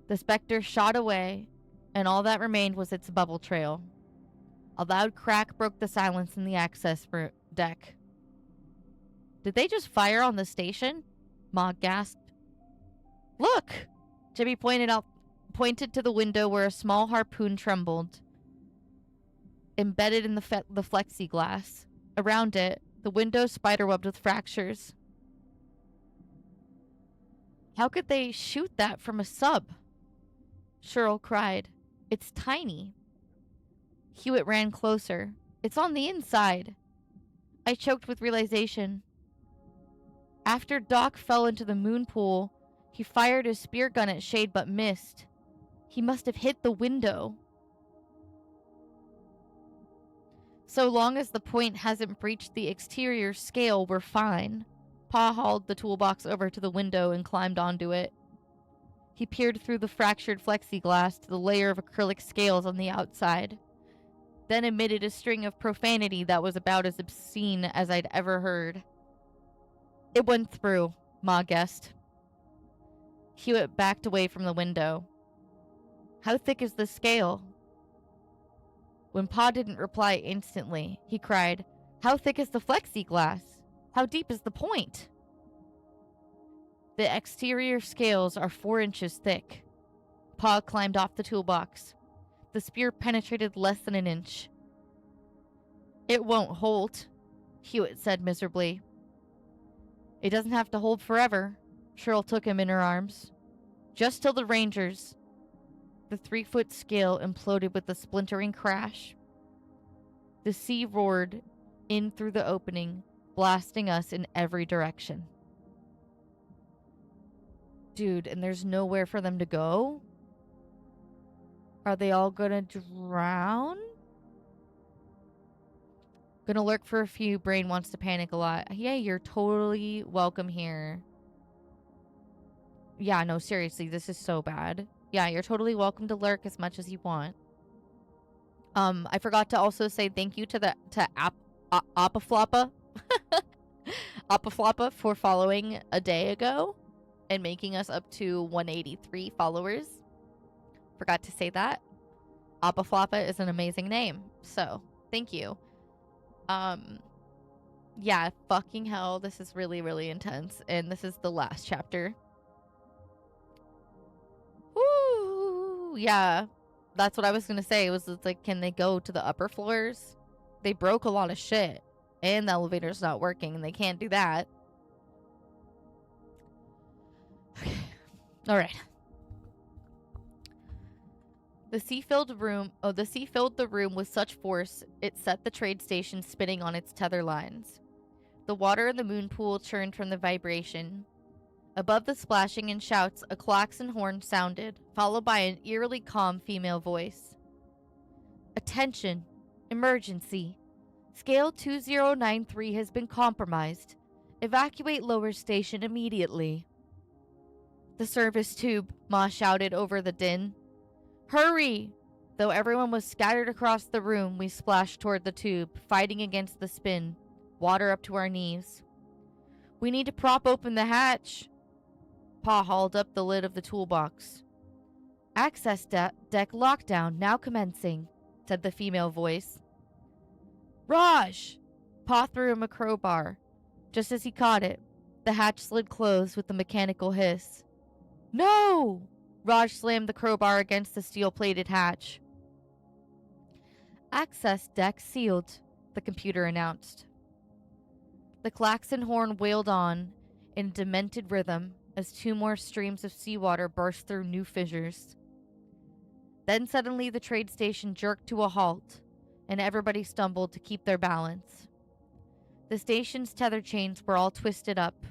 The specter shot away, and all that remained was its bubble trail. A loud crack broke the silence in the access deck. Did they just fire on the station? Ma gasped. Look! Jimmy pointed to the window where a small harpoon trembled, embedded in the plexiglass. Around it, the window spiderwebbed with fractures. How could they shoot that from a sub? Cheryl cried. It's tiny. Hewitt ran closer. It's on the inside. I choked with realization. After Doc fell into the moon pool, he fired his spear gun at Shade but missed. He must have hit the window. So long as the point hasn't breached the exterior scale, we're fine. Pa hauled the toolbox over to the window and climbed onto it. He peered through the fractured plexiglass to the layer of acrylic scales on the outside, then emitted a string of profanity that was about as obscene as I'd ever heard. It went through, Ma guessed. Hewitt backed away from the window. How thick is the scale? When Pa didn't reply instantly, he cried, How thick is the plexiglass? How deep is the point? The exterior scales are 4 inches thick. Pa climbed off the toolbox. The spear penetrated less than an inch. It won't hold, Hewitt said miserably. It doesn't have to hold forever. Cheryl took him in her arms. Just till the Rangers. The 3-foot scale imploded with a splintering crash. The sea roared in through the opening, blasting us in every direction. Dude, and there's nowhere for them to go? Are they all gonna drown? Gonna lurk for a few. Brain wants to panic a lot. Yeah, you're totally welcome here. Yeah, no, seriously, this is so bad. Yeah, you're totally welcome to lurk as much as you want. I forgot to also say thank you to Apaflapa. Apaflapa for following a day ago and making us up to 183 followers. Forgot to say that. Apaflapa is an amazing name. So, thank you. Yeah, fucking hell, this is really, really intense. And this is the last chapter. Woo! Yeah, that's what I was gonna say. It's like, can they go to the upper floors? They broke a lot of shit. And the elevator's not working, and they can't do that. Okay. Alright. The sea filled the room with such force it set the trade station spinning on its tether lines. The water in the moon pool churned from the vibration. Above the splashing and shouts, a klaxon horn sounded, followed by an eerily calm female voice. Attention! Emergency! Scale 2093 has been compromised. Evacuate lower station immediately. The service tube, Ma shouted over the din. Hurry! Though everyone was scattered across the room, we splashed toward the tube, fighting against the spin, water up to our knees. We need to prop open the hatch. Pa hauled up the lid of the toolbox. Access deck lockdown now commencing, said the female voice. Raj! Pa threw him a crowbar. Just as he caught it, the hatch slid closed with a mechanical hiss. No! Raj slammed the crowbar against the steel-plated hatch. Access deck sealed, the computer announced. The klaxon horn wailed on in demented rhythm as two more streams of seawater burst through new fissures. Then suddenly the trade station jerked to a halt, and everybody stumbled to keep their balance. The station's tether chains were all twisted up.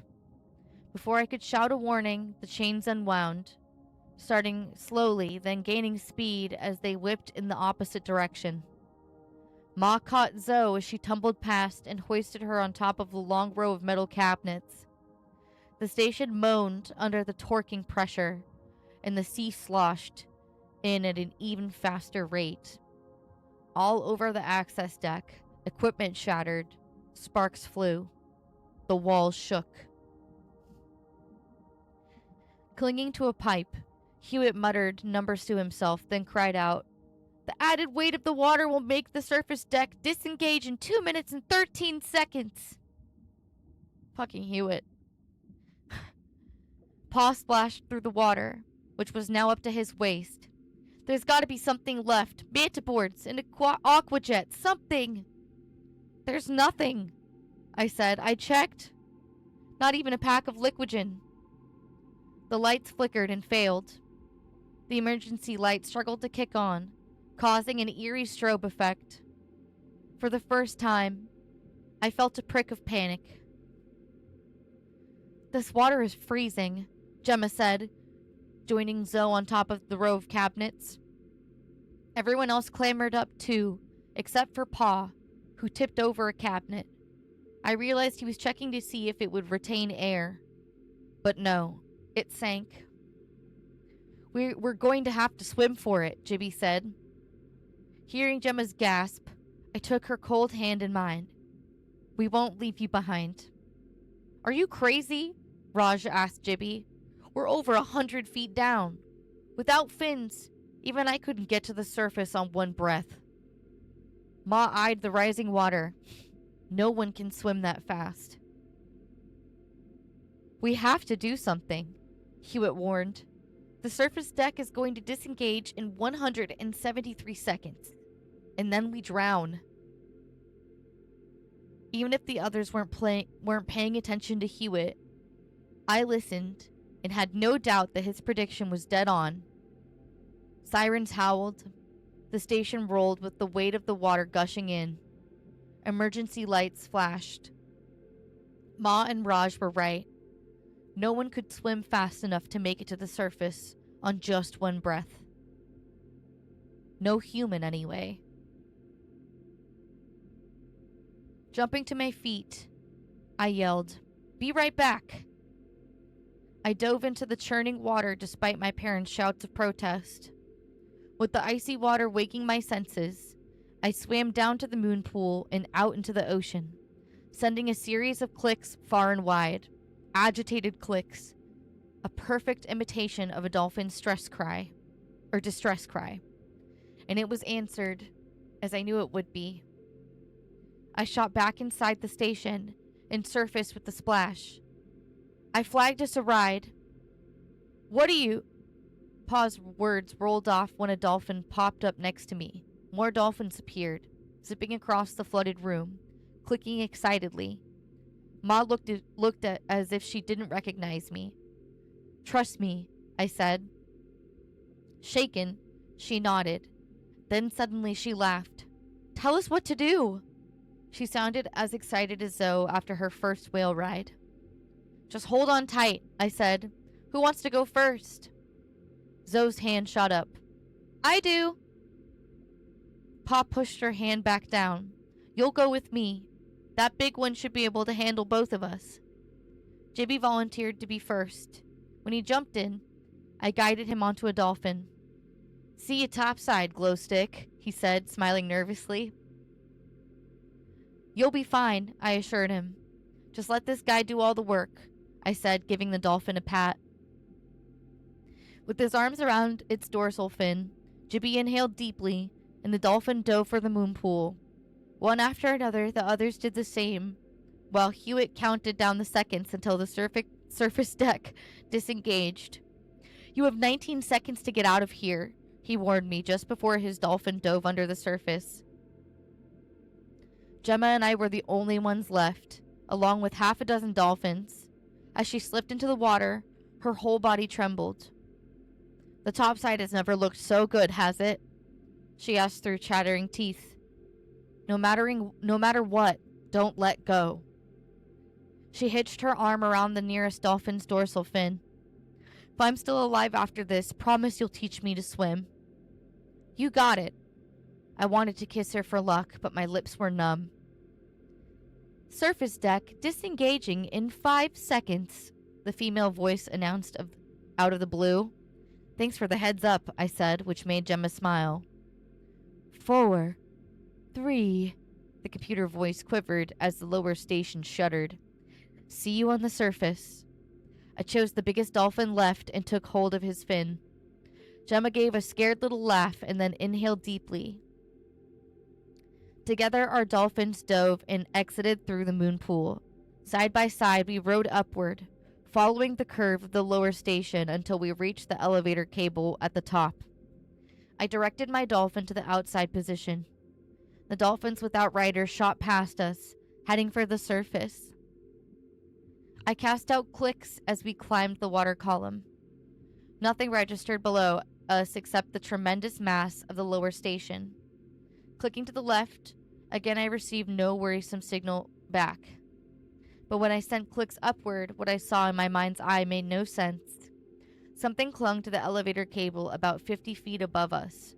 Before I could shout a warning, the chains unwound, starting slowly, then gaining speed as they whipped in the opposite direction. Ma caught Zoe as she tumbled past and hoisted her on top of the long row of metal cabinets. The station moaned under the torquing pressure, and the sea sloshed in at an even faster rate. All over the access deck, equipment shattered, sparks flew. The walls shook. Clinging to a pipe, Hewitt muttered numbers to himself, then cried out, The added weight of the water will make the surface deck disengage in 2 minutes and 13 seconds. Fucking Hewitt. Pa splashed through the water, which was now up to his waist. There's gotta be something left. Mantiboards, an aquajet, something. There's nothing, I said. I checked. Not even a pack of liquigen. The lights flickered and failed. The emergency light struggled to kick on, causing an eerie strobe effect. For the first time, I felt a prick of panic. This water is freezing, Gemma said, joining Zoe on top of the row of cabinets. Everyone else clambered up too, except for Pa, who tipped over a cabinet. I realized he was checking to see if it would retain air. But no, it sank. We're going to have to swim for it, Gibby said. Hearing Gemma's gasp, I took her cold hand in mine. We won't leave you behind. Are you crazy? Raj asked Gibby. We're over 100 feet down. Without fins, even I couldn't get to the surface on one breath. Ma eyed the rising water. No one can swim that fast. We have to do something, Hewitt warned. The surface deck is going to disengage in 173 seconds, and then we drown. Even if the others weren't paying attention to Hewitt, I listened and had no doubt that his prediction was dead on. Sirens howled. The station rolled with the weight of the water gushing in. Emergency lights flashed. Ma and Raj were right. No one could swim fast enough to make it to the surface on just one breath. No human, anyway. Jumping to my feet, I yelled, "Be right back!" I dove into the churning water despite my parents' shouts of protest. With the icy water waking my senses, I swam down to the moon pool and out into the ocean, sending a series of clicks far and wide. Agitated clicks, a perfect imitation of a dolphin's distress cry, and it was answered as I knew it would be. I shot back inside the station and surfaced with a splash. I flagged us a ride. What are you? Pa's words rolled off when a dolphin popped up next to me. More dolphins appeared, zipping across the flooded room, clicking excitedly. Ma looked at as if she didn't recognize me. Trust me, I said. Shaken, She nodded. Then suddenly she laughed. Tell us what to do. She sounded as excited as Zoe after her first whale ride. Just hold on tight, I said. Who wants to go first? Zoe's hand shot up. I do. Pa pushed her hand back down. You'll go with me. That big one should be able to handle both of us. Jibby volunteered to be first. When he jumped in, I guided him onto a dolphin. See you topside, Glowstick, he said, smiling nervously. You'll be fine, I assured him. Just let this guy do all the work, I said, giving the dolphin a pat. With his arms around its dorsal fin, Jibby inhaled deeply, and the dolphin dove for the moon pool. One after another, the others did the same, while Hewitt counted down the seconds until the surface deck disengaged. You have 19 seconds to get out of here, he warned me just before his dolphin dove under the surface. Gemma and I were the only ones left, along with half a dozen dolphins. As she slipped into the water, her whole body trembled. The topside has never looked so good, has it? She asked through chattering teeth. No matter what, don't let go. She hitched her arm around the nearest dolphin's dorsal fin. If I'm still alive after this, promise you'll teach me to swim. You got it. I wanted to kiss her for luck, but my lips were numb. Surface deck disengaging in 5 seconds, the female voice announced out of the blue. Thanks for the heads up, I said, which made Gemma smile. 4, 3, the computer voice quivered as the lower station shuddered. See you on the surface. I chose the biggest dolphin left and took hold of his fin. Gemma gave a scared little laugh and then inhaled deeply. Together our dolphins dove and exited through the moon pool. Side by side we rode upward, following the curve of the lower station until we reached the elevator cable at the top. I directed my dolphin to the outside position. The dolphins without riders shot past us, heading for the surface. I cast out clicks as we climbed the water column. Nothing registered below us except the tremendous mass of the lower station. Clicking to the left, again I received no worrisome signal back. But when I sent clicks upward, what I saw in my mind's eye made no sense. Something clung to the elevator cable about 50 feet above us.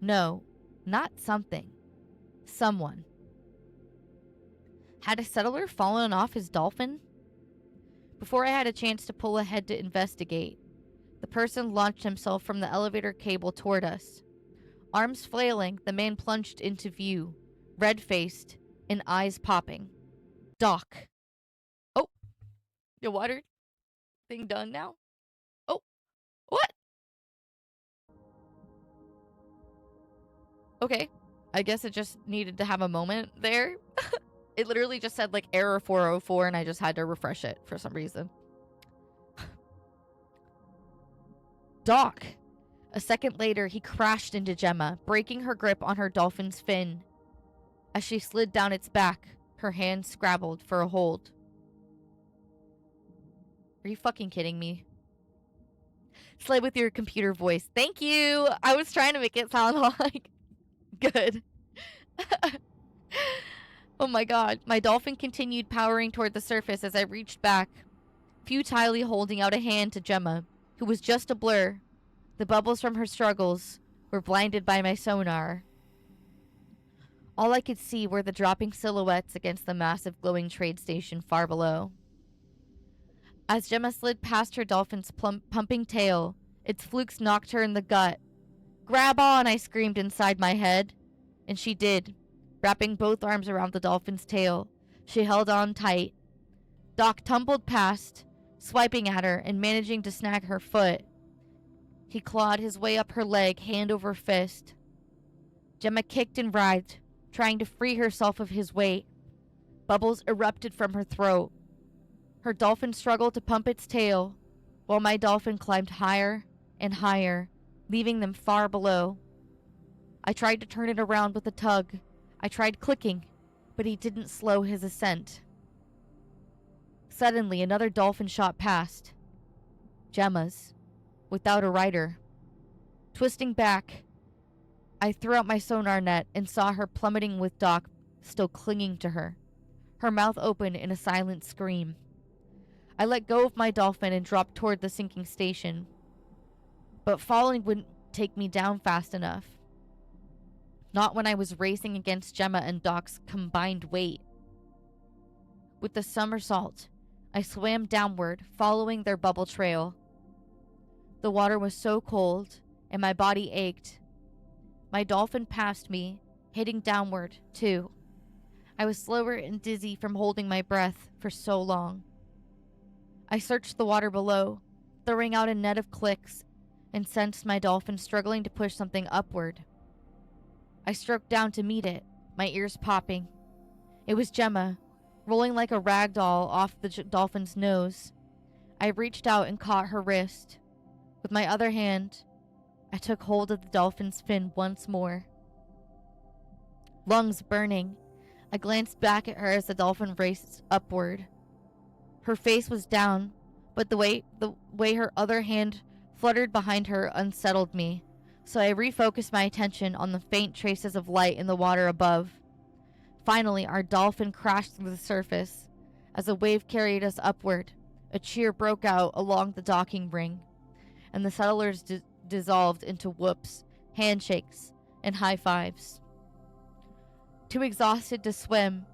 No, not something. Someone. Had a settler fallen off his dolphin? Before I had a chance to pull ahead to investigate, the person launched himself from the elevator cable toward us. Arms flailing, the man plunged into view, red-faced and eyes popping. Doc. Oh, your water thing done now? Oh, what? Okay, I guess it just needed to have a moment there. It literally just said like error 404 and I just had to refresh it for some reason. Doc. A second later, he crashed into Gemma, breaking her grip on her dolphin's fin. As she slid down its back, her hand scrabbled for a hold. Are you fucking kidding me? Slay with your computer voice. Thank you! I was trying to make it sound like... good. Oh my god. My dolphin continued powering toward the surface as I reached back, futilely holding out a hand to Gemma, who was just a blur. The bubbles from her struggles were blinded by my sonar. All I could see were the dropping silhouettes against the massive glowing trade station far below. As Gemma slid past her dolphin's pumping tail, its flukes knocked her in the gut. Grab on, I screamed inside my head. And she did, wrapping both arms around the dolphin's tail. She held on tight. Doc tumbled past, swiping at her and managing to snag her foot. He clawed his way up her leg, hand over fist. Gemma kicked and writhed, trying to free herself of his weight. Bubbles erupted from her throat. Her dolphin struggled to pump its tail, while my dolphin climbed higher and higher, leaving them far below. I tried to turn it around with a tug. I tried clicking, but he didn't slow his ascent. Suddenly, another dolphin shot past. Gemma's, without a rider. Twisting back, I threw out my sonar net and saw her plummeting with Doc still clinging to her, her mouth open in a silent scream. I let go of my dolphin and dropped toward the sinking station, but falling wouldn't take me down fast enough. Not when I was racing against Gemma and Doc's combined weight. With the somersault, I swam downward, following their bubble trail. The water was so cold, and my body ached. My dolphin passed me, hitting downward, too. I was slower and dizzy from holding my breath for so long. I searched the water below, throwing out a net of clicks, and sensed my dolphin struggling to push something upward. I stroked down to meet it, my ears popping. It was Gemma, rolling like a rag doll off the dolphin's nose. I reached out and caught her wrist. With my other hand, I took hold of the dolphin's fin once more. Lungs burning, I glanced back at her as the dolphin raced upward. Her face was down, but the way her other hand fluttered behind her unsettled me, so I refocused my attention on the faint traces of light in the water above. Finally, our dolphin crashed through the surface. As a wave carried us upward, a cheer broke out along the docking ring, and the settlers dissolved into whoops, handshakes, and high fives. Too exhausted to swim,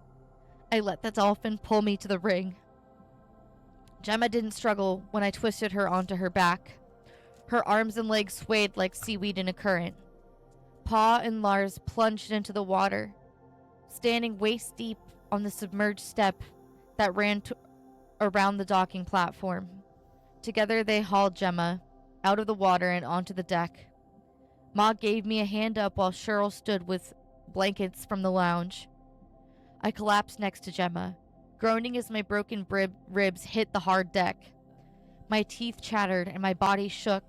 I let the dolphin pull me to the ring. Gemma didn't struggle when I twisted her onto her back. Her arms and legs swayed like seaweed in a current. Pa and Lars plunged into the water, standing waist deep on the submerged step that ran around the docking platform. Together they hauled Gemma out of the water and onto the deck. Ma gave me a hand up while Cheryl stood with blankets from the lounge. I collapsed next to Gemma, groaning as my broken ribs hit the hard deck. My teeth chattered and my body shook.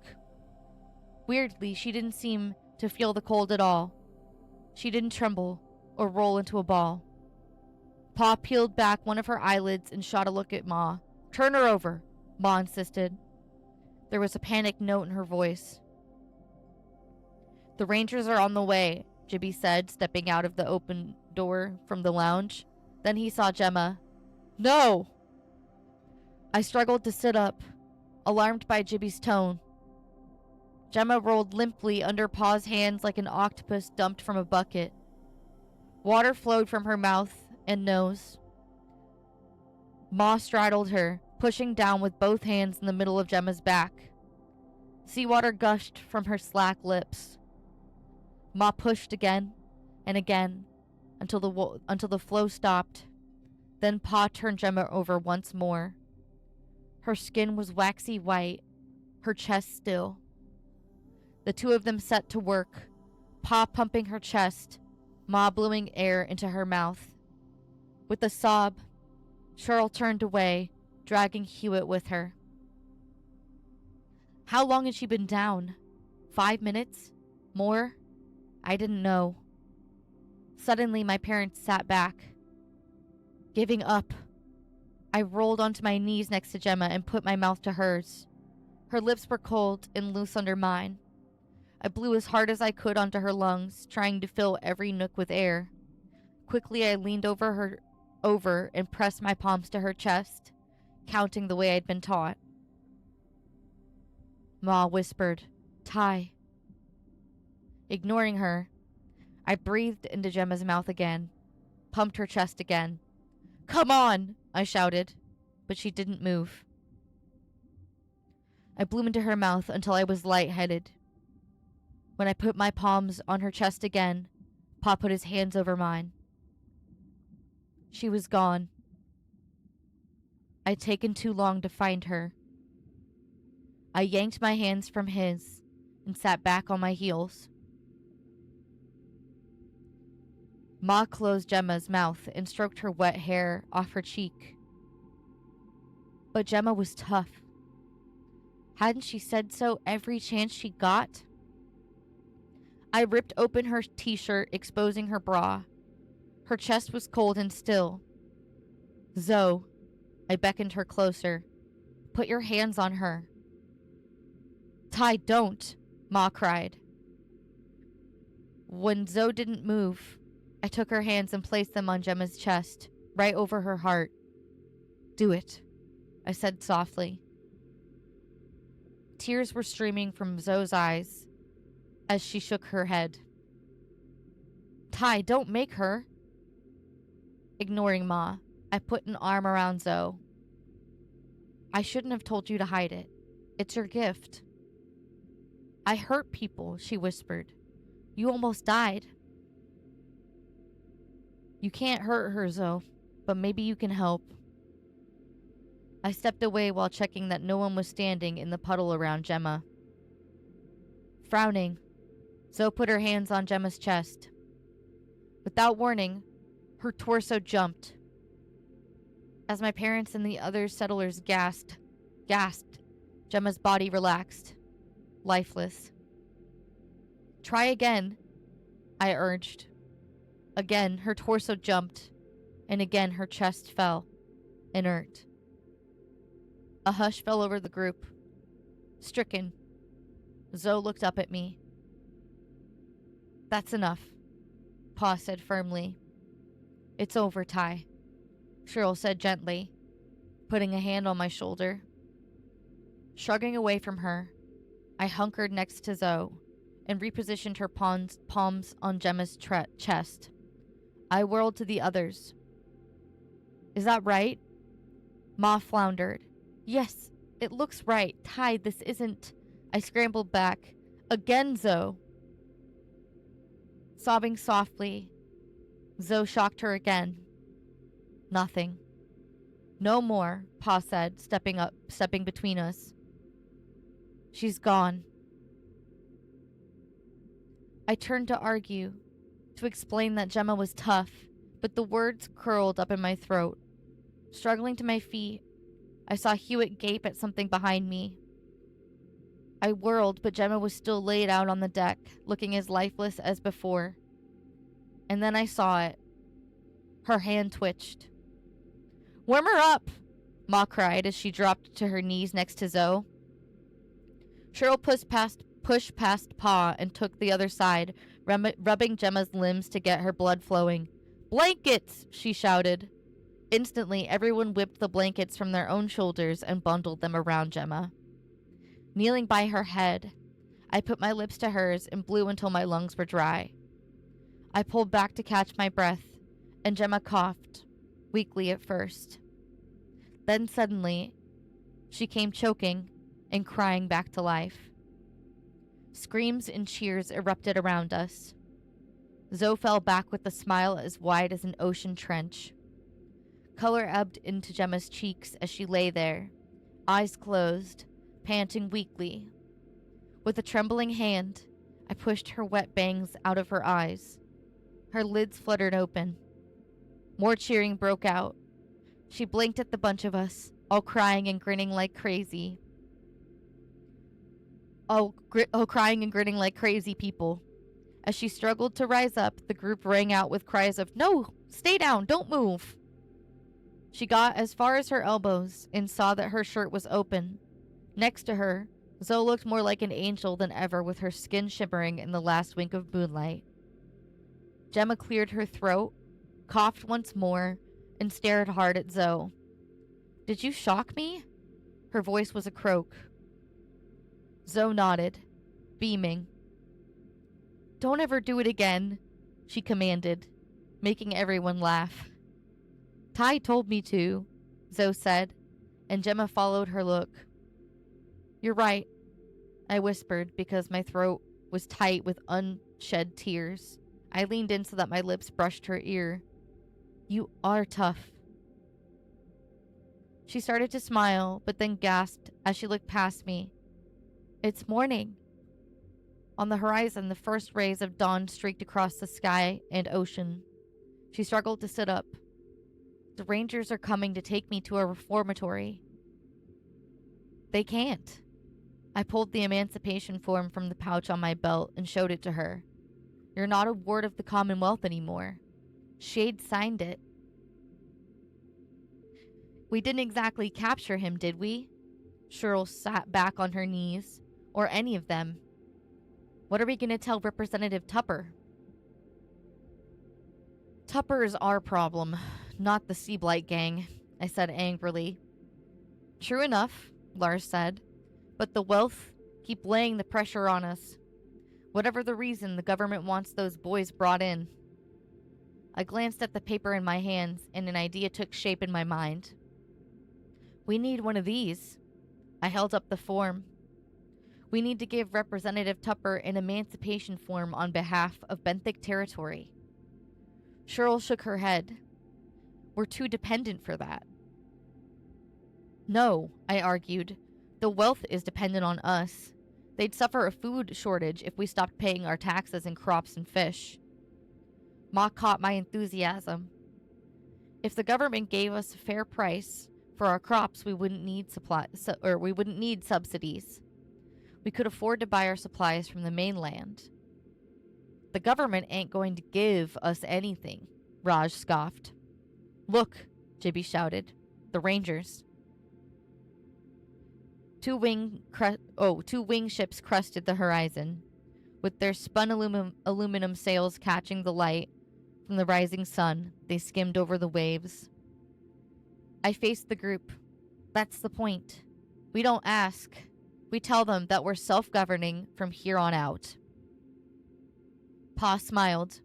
Weirdly, she didn't seem to feel the cold at all. She didn't tremble or roll into a ball. Pa peeled back one of her eyelids and shot a look at Ma. "Turn her over," Ma insisted. There was a panicked note in her voice. "The Rangers are on the way," Jibby said, stepping out of the open door from the lounge. Then he saw Gemma. "No!" I struggled to sit up, alarmed by Jibby's tone. Gemma rolled limply under Pa's hands like an octopus dumped from a bucket. Water flowed from her mouth and nose. Ma straddled her, pushing down with both hands in the middle of Gemma's back. Seawater gushed from her slack lips. Ma pushed again and again until the flow stopped. Then Pa turned Gemma over once more. Her skin was waxy white, her chest still. The two of them set to work, Pa pumping her chest, Ma blowing air into her mouth. With a sob, Cheryl turned away, dragging Hewitt with her. How long had she been down? 5 minutes? More? I didn't know. Suddenly, my parents sat back. Giving up. I rolled onto my knees next to Gemma and put my mouth to hers. Her lips were cold and loose under mine. I blew as hard as I could onto her lungs, trying to fill every nook with air. Quickly, I leaned over and pressed my palms to her chest, counting the way I'd been taught. Ma whispered, "Ty." Ignoring her, I breathed into Gemma's mouth again, pumped her chest again. "Come on!" I shouted, but she didn't move. I blew into her mouth until I was lightheaded. When I put my palms on her chest again, Pa put his hands over mine. She was gone. I'd taken too long to find her. I yanked my hands from his and sat back on my heels. Ma closed Gemma's mouth and stroked her wet hair off her cheek. But Gemma was tough. Hadn't she said so every chance she got? I ripped open her t-shirt, exposing her bra. Her chest was cold and still. "Zoe," I beckoned her closer. "Put your hands on her." "Ty, don't," Ma cried. When Zoe didn't move, I took her hands and placed them on Gemma's chest, right over her heart. "Do it," I said softly. Tears were streaming from Zoe's eyes as she shook her head. "Ty, don't make her." Ignoring Ma, I put an arm around Zoe. "I shouldn't have told you to hide it. It's your gift." "I hurt people," she whispered. "You almost died." "You can't hurt her, Zoe, but maybe you can help." I stepped away while checking that no one was standing in the puddle around Gemma. Frowning, Zoe put her hands on Gemma's chest. Without warning, her torso jumped. As my parents and the other settlers gasped, Gemma's body relaxed, lifeless. "Try again," I urged. Again, her torso jumped, and again her chest fell, inert. A hush fell over the group. Stricken, Zoe looked up at me. "That's enough," Pa said firmly. "It's over, Ty," Cheryl said gently, putting a hand on my shoulder. Shrugging away from her, I hunkered next to Zoe and repositioned her palms on Gemma's chest. I whirled to the others. "Is that right?" Ma floundered. "Yes, it looks right. Ty, this isn't..." I scrambled back. "Again, Zoe." Sobbing softly, Zoe shocked her again. "Nothing." "No more," Pa said, stepping between us. "She's gone." I turned to argue, to explain that Gemma was tough, but the words curled up in my throat. Struggling to my feet, I saw Hewitt gape at something behind me. I whirled, but Gemma was still laid out on the deck, looking as lifeless as before. And then I saw it. Her hand twitched. "Warm her up!" Ma cried as she dropped to her knees next to Zoe. Cheryl pushed past Pa and took the other side, rubbing Gemma's limbs to get her blood flowing. "Blankets!" she shouted. Instantly, everyone whipped the blankets from their own shoulders and bundled them around Gemma. Kneeling by her head, I put my lips to hers and blew until my lungs were dry. I pulled back to catch my breath, and Gemma coughed, weakly at first. Then suddenly, she came choking and crying back to life. Screams and cheers erupted around us. Zoe fell back with a smile as wide as an ocean trench. Color ebbed into Gemma's cheeks as she lay there, eyes closed, panting weakly. With a trembling hand, I pushed her wet bangs out of her eyes. Her lids fluttered open. More cheering broke out. She blinked at the bunch of us, all crying and grinning like crazy. Crying and grinning like crazy people. As she struggled to rise up, the group rang out with cries of, "No! Stay down! Don't move!" She got as far as her elbows and saw that her shirt was open. Next to her, Zoe looked more like an angel than ever, with her skin shimmering in the last wink of moonlight. Gemma cleared her throat, coughed once more, and stared hard at Zoe. "Did you shock me?" Her voice was a croak. Zoe nodded, beaming. "Don't ever do it again," she commanded, making everyone laugh. "Ty told me to," Zoe said, and Gemma followed her look. "You're right," I whispered because my throat was tight with unshed tears. I leaned in so that my lips brushed her ear. "You are tough." She started to smile, but then gasped as she looked past me. "It's morning." On the horizon, the first rays of dawn streaked across the sky and ocean. She struggled to sit up. "The Rangers are coming to take me to a reformatory." "They can't." I pulled the emancipation form from the pouch on my belt and showed it to her. "You're not a ward of the Commonwealth anymore. Shade signed it." "We didn't exactly capture him, did we?" Cheryl sat back on her knees. "Or any of them. What are we going to tell Representative Tupper?" Tupper is our problem, not the Sea Blight gang, I said angrily. True enough, Lars said, but the wealth keep laying the pressure on us. Whatever the reason, the government wants those boys brought in. I glanced at the paper in my hands, and an idea took shape in my mind. We need one of these. I held up the form. We need to give Representative Tupper an emancipation form on behalf of Benthic territory. Cheryl shook her head. We're too dependent for that. No, I argued. The wealth is dependent on us. They'd suffer a food shortage if we stopped paying our taxes in crops and fish. Ma caught my enthusiasm. If the government gave us a fair price for our crops, we wouldn't need subsidies. We could afford to buy our supplies from the mainland. The government ain't going to give us anything, Raj scoffed. Look, Jibby shouted. The Rangers. Two wing ships crested the horizon, with their spun aluminum sails catching the light from the rising sun. They skimmed over the waves. I faced the group. That's the point. We don't ask. We tell them that we're self-governing from here on out. Pa smiled.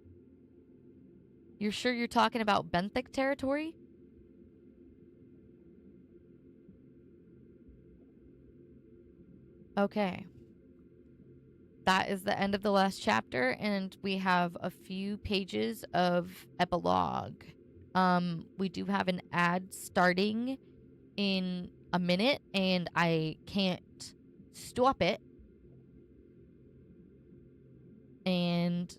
You're sure you're talking about Benthic territory? Okay. That is the end of the last chapter, and we have a few pages of epilogue. We do have an ad starting in a minute, and I can't stop it. And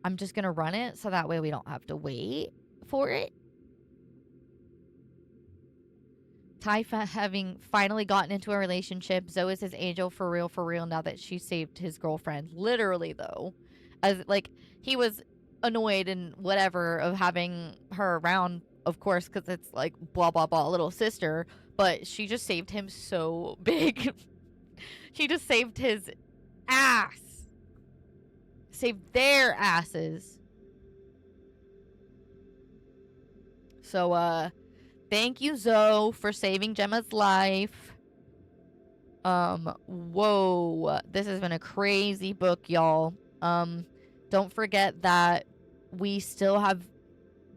I'm just gonna run it so that way we don't have to wait for it. Typha having finally gotten into a relationship. Zoe is his angel for real now that she saved his girlfriend. Literally, though. As, like, he was annoyed and whatever of having her around, of course, because it's, like, blah, blah, blah, little sister. But she just saved him so big. She just saved his ass. Saved their asses. So, thank you, Zoe, for saving Gemma's life. Whoa. This has been a crazy book, y'all. Don't forget that we still have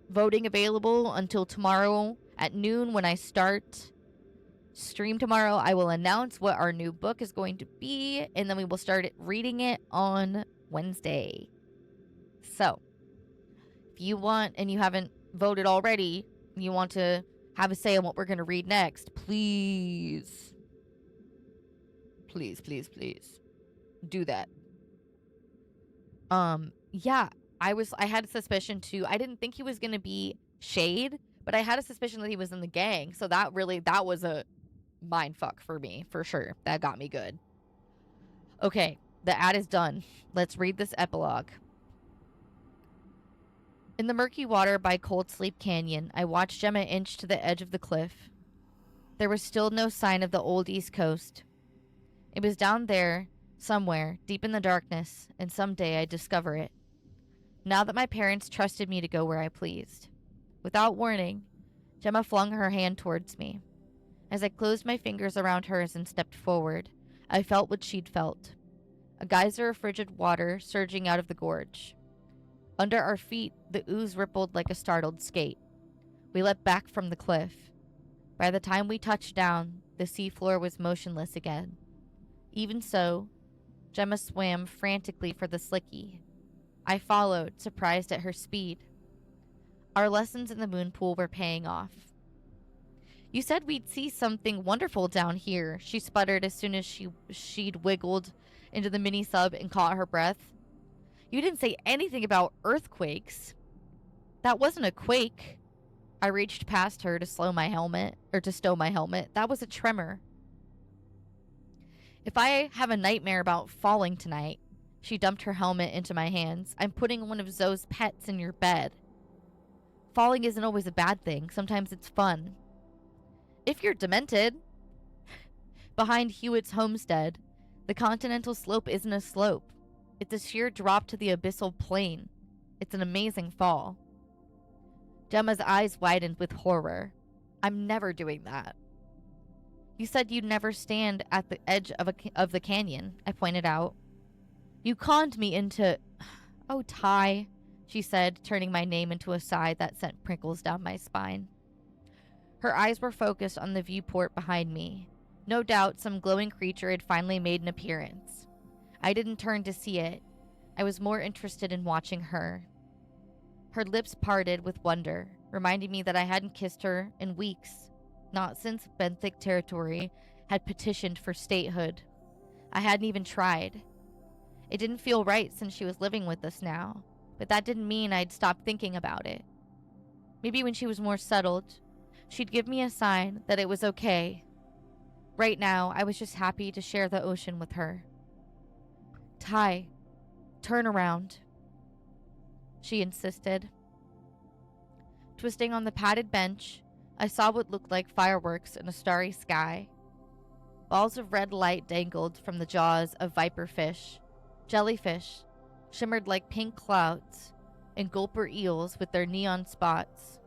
voting available until tomorrow at noon when I start stream tomorrow. I will announce what our new book is going to be, and then we will start reading it on Wednesday. So, if you want, and you haven't voted already, you want to have a say on what we're going to read next, please do that. Yeah, I had a suspicion too. I didn't think he was going to be Shade, but I had a suspicion that he was in the gang. So that was a mind fuck for me, for sure. That got me good. Okay, the ad is done. Let's read this epilogue. In the murky water by Cold Sleep Canyon, I watched Gemma inch to the edge of the cliff. There was still no sign of the old East Coast. It was down there, somewhere, deep in the darkness, and someday I'd discover it. Now that my parents trusted me to go where I pleased. Without warning, Gemma flung her hand towards me. As I closed my fingers around hers and stepped forward, I felt what she'd felt. A geyser of frigid water surging out of the gorge. Under our feet, the ooze rippled like a startled skate. We leapt back from the cliff. By the time we touched down, the seafloor was motionless again. Even so, Gemma swam frantically for the slicky. I followed, surprised at her speed. Our lessons in the moon pool were paying off. You said we'd see something wonderful down here, she sputtered as soon as she'd wiggled into the mini sub and caught her breath. You didn't say anything about earthquakes. That wasn't a quake. I reached past her to stow my helmet. That was a tremor. If I have a nightmare about falling tonight, she dumped her helmet into my hands. I'm putting one of Zoe's pets in your bed. Falling isn't always a bad thing. Sometimes it's fun. If you're demented. Behind Hewitt's homestead, the continental slope isn't a slope. It's a sheer drop to the abyssal plain. It's an amazing fall. Gemma's eyes widened with horror. I'm never doing that. You said you'd never stand at the edge of the canyon, I pointed out. You conned me into... Oh, Ty, she said, turning my name into a sigh that sent prickles down my spine. Her eyes were focused on the viewport behind me. No doubt some glowing creature had finally made an appearance. I didn't turn to see it. I was more interested in watching her. Her lips parted with wonder, reminding me that I hadn't kissed her in weeks, not since Benthic territory had petitioned for statehood. I hadn't even tried. It didn't feel right since she was living with us now, but that didn't mean I'd stopped thinking about it. Maybe when she was more settled, she'd give me a sign that it was okay. Right now, I was just happy to share the ocean with her. Ty, turn around, she insisted. Twisting on the padded bench, I saw what looked like fireworks in a starry sky. Balls of red light dangled from the jaws of viperfish. Jellyfish shimmered like pink clouds, and gulper eels with their neon spots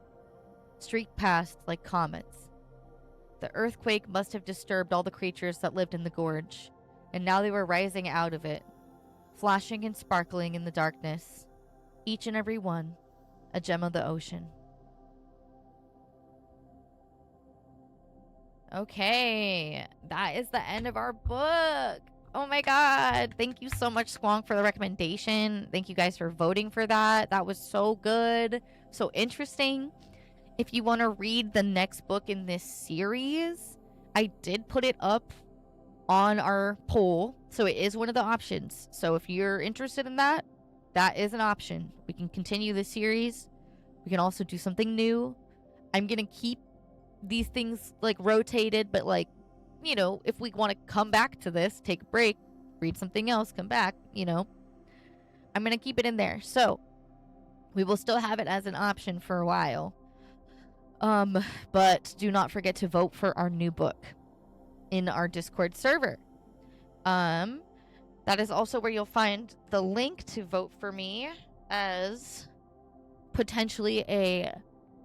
streaked past like comets. The earthquake must have disturbed all the creatures that lived in the gorge, and now they were rising out of it, flashing and sparkling in the darkness, each and every one a gem of the ocean. Okay, that is the end of our book. Oh my god. Thank you so much, Squonk, for the recommendation. Thank you guys for voting for that. That was so good. So interesting. If you want to read the next book in this series, I did put it up on our poll. So it is one of the options. So if you're interested in that, that is an option. We can continue the series. We can also do something new. I'm going to keep these things like rotated, but like, you know, if we want to come back to this, take a break, read something else, come back, you know, I'm going to keep it in there. So we will still have it as an option for a while. But do not forget to vote for our new book in our Discord server. That is also where you'll find the link to vote for me as potentially a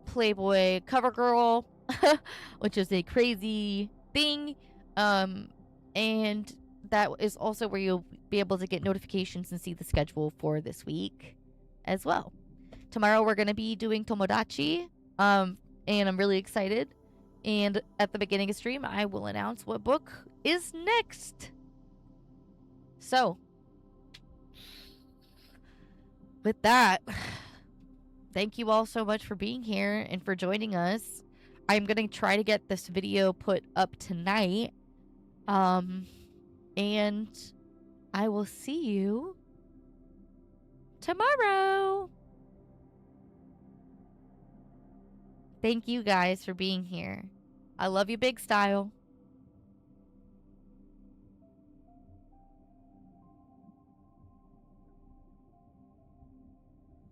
Playboy cover girl, which is a crazy thing. And that is also where you'll be able to get notifications and see the schedule for this week as well. Tomorrow we're going to be doing Tomodachi, and I'm really excited. And at the beginning of stream, I will announce what book is next. So, with that, thank you all so much for being here and for joining us. I'm going to try to get this video put up tonight. And I will see you tomorrow. Thank you guys for being here. I love you big style.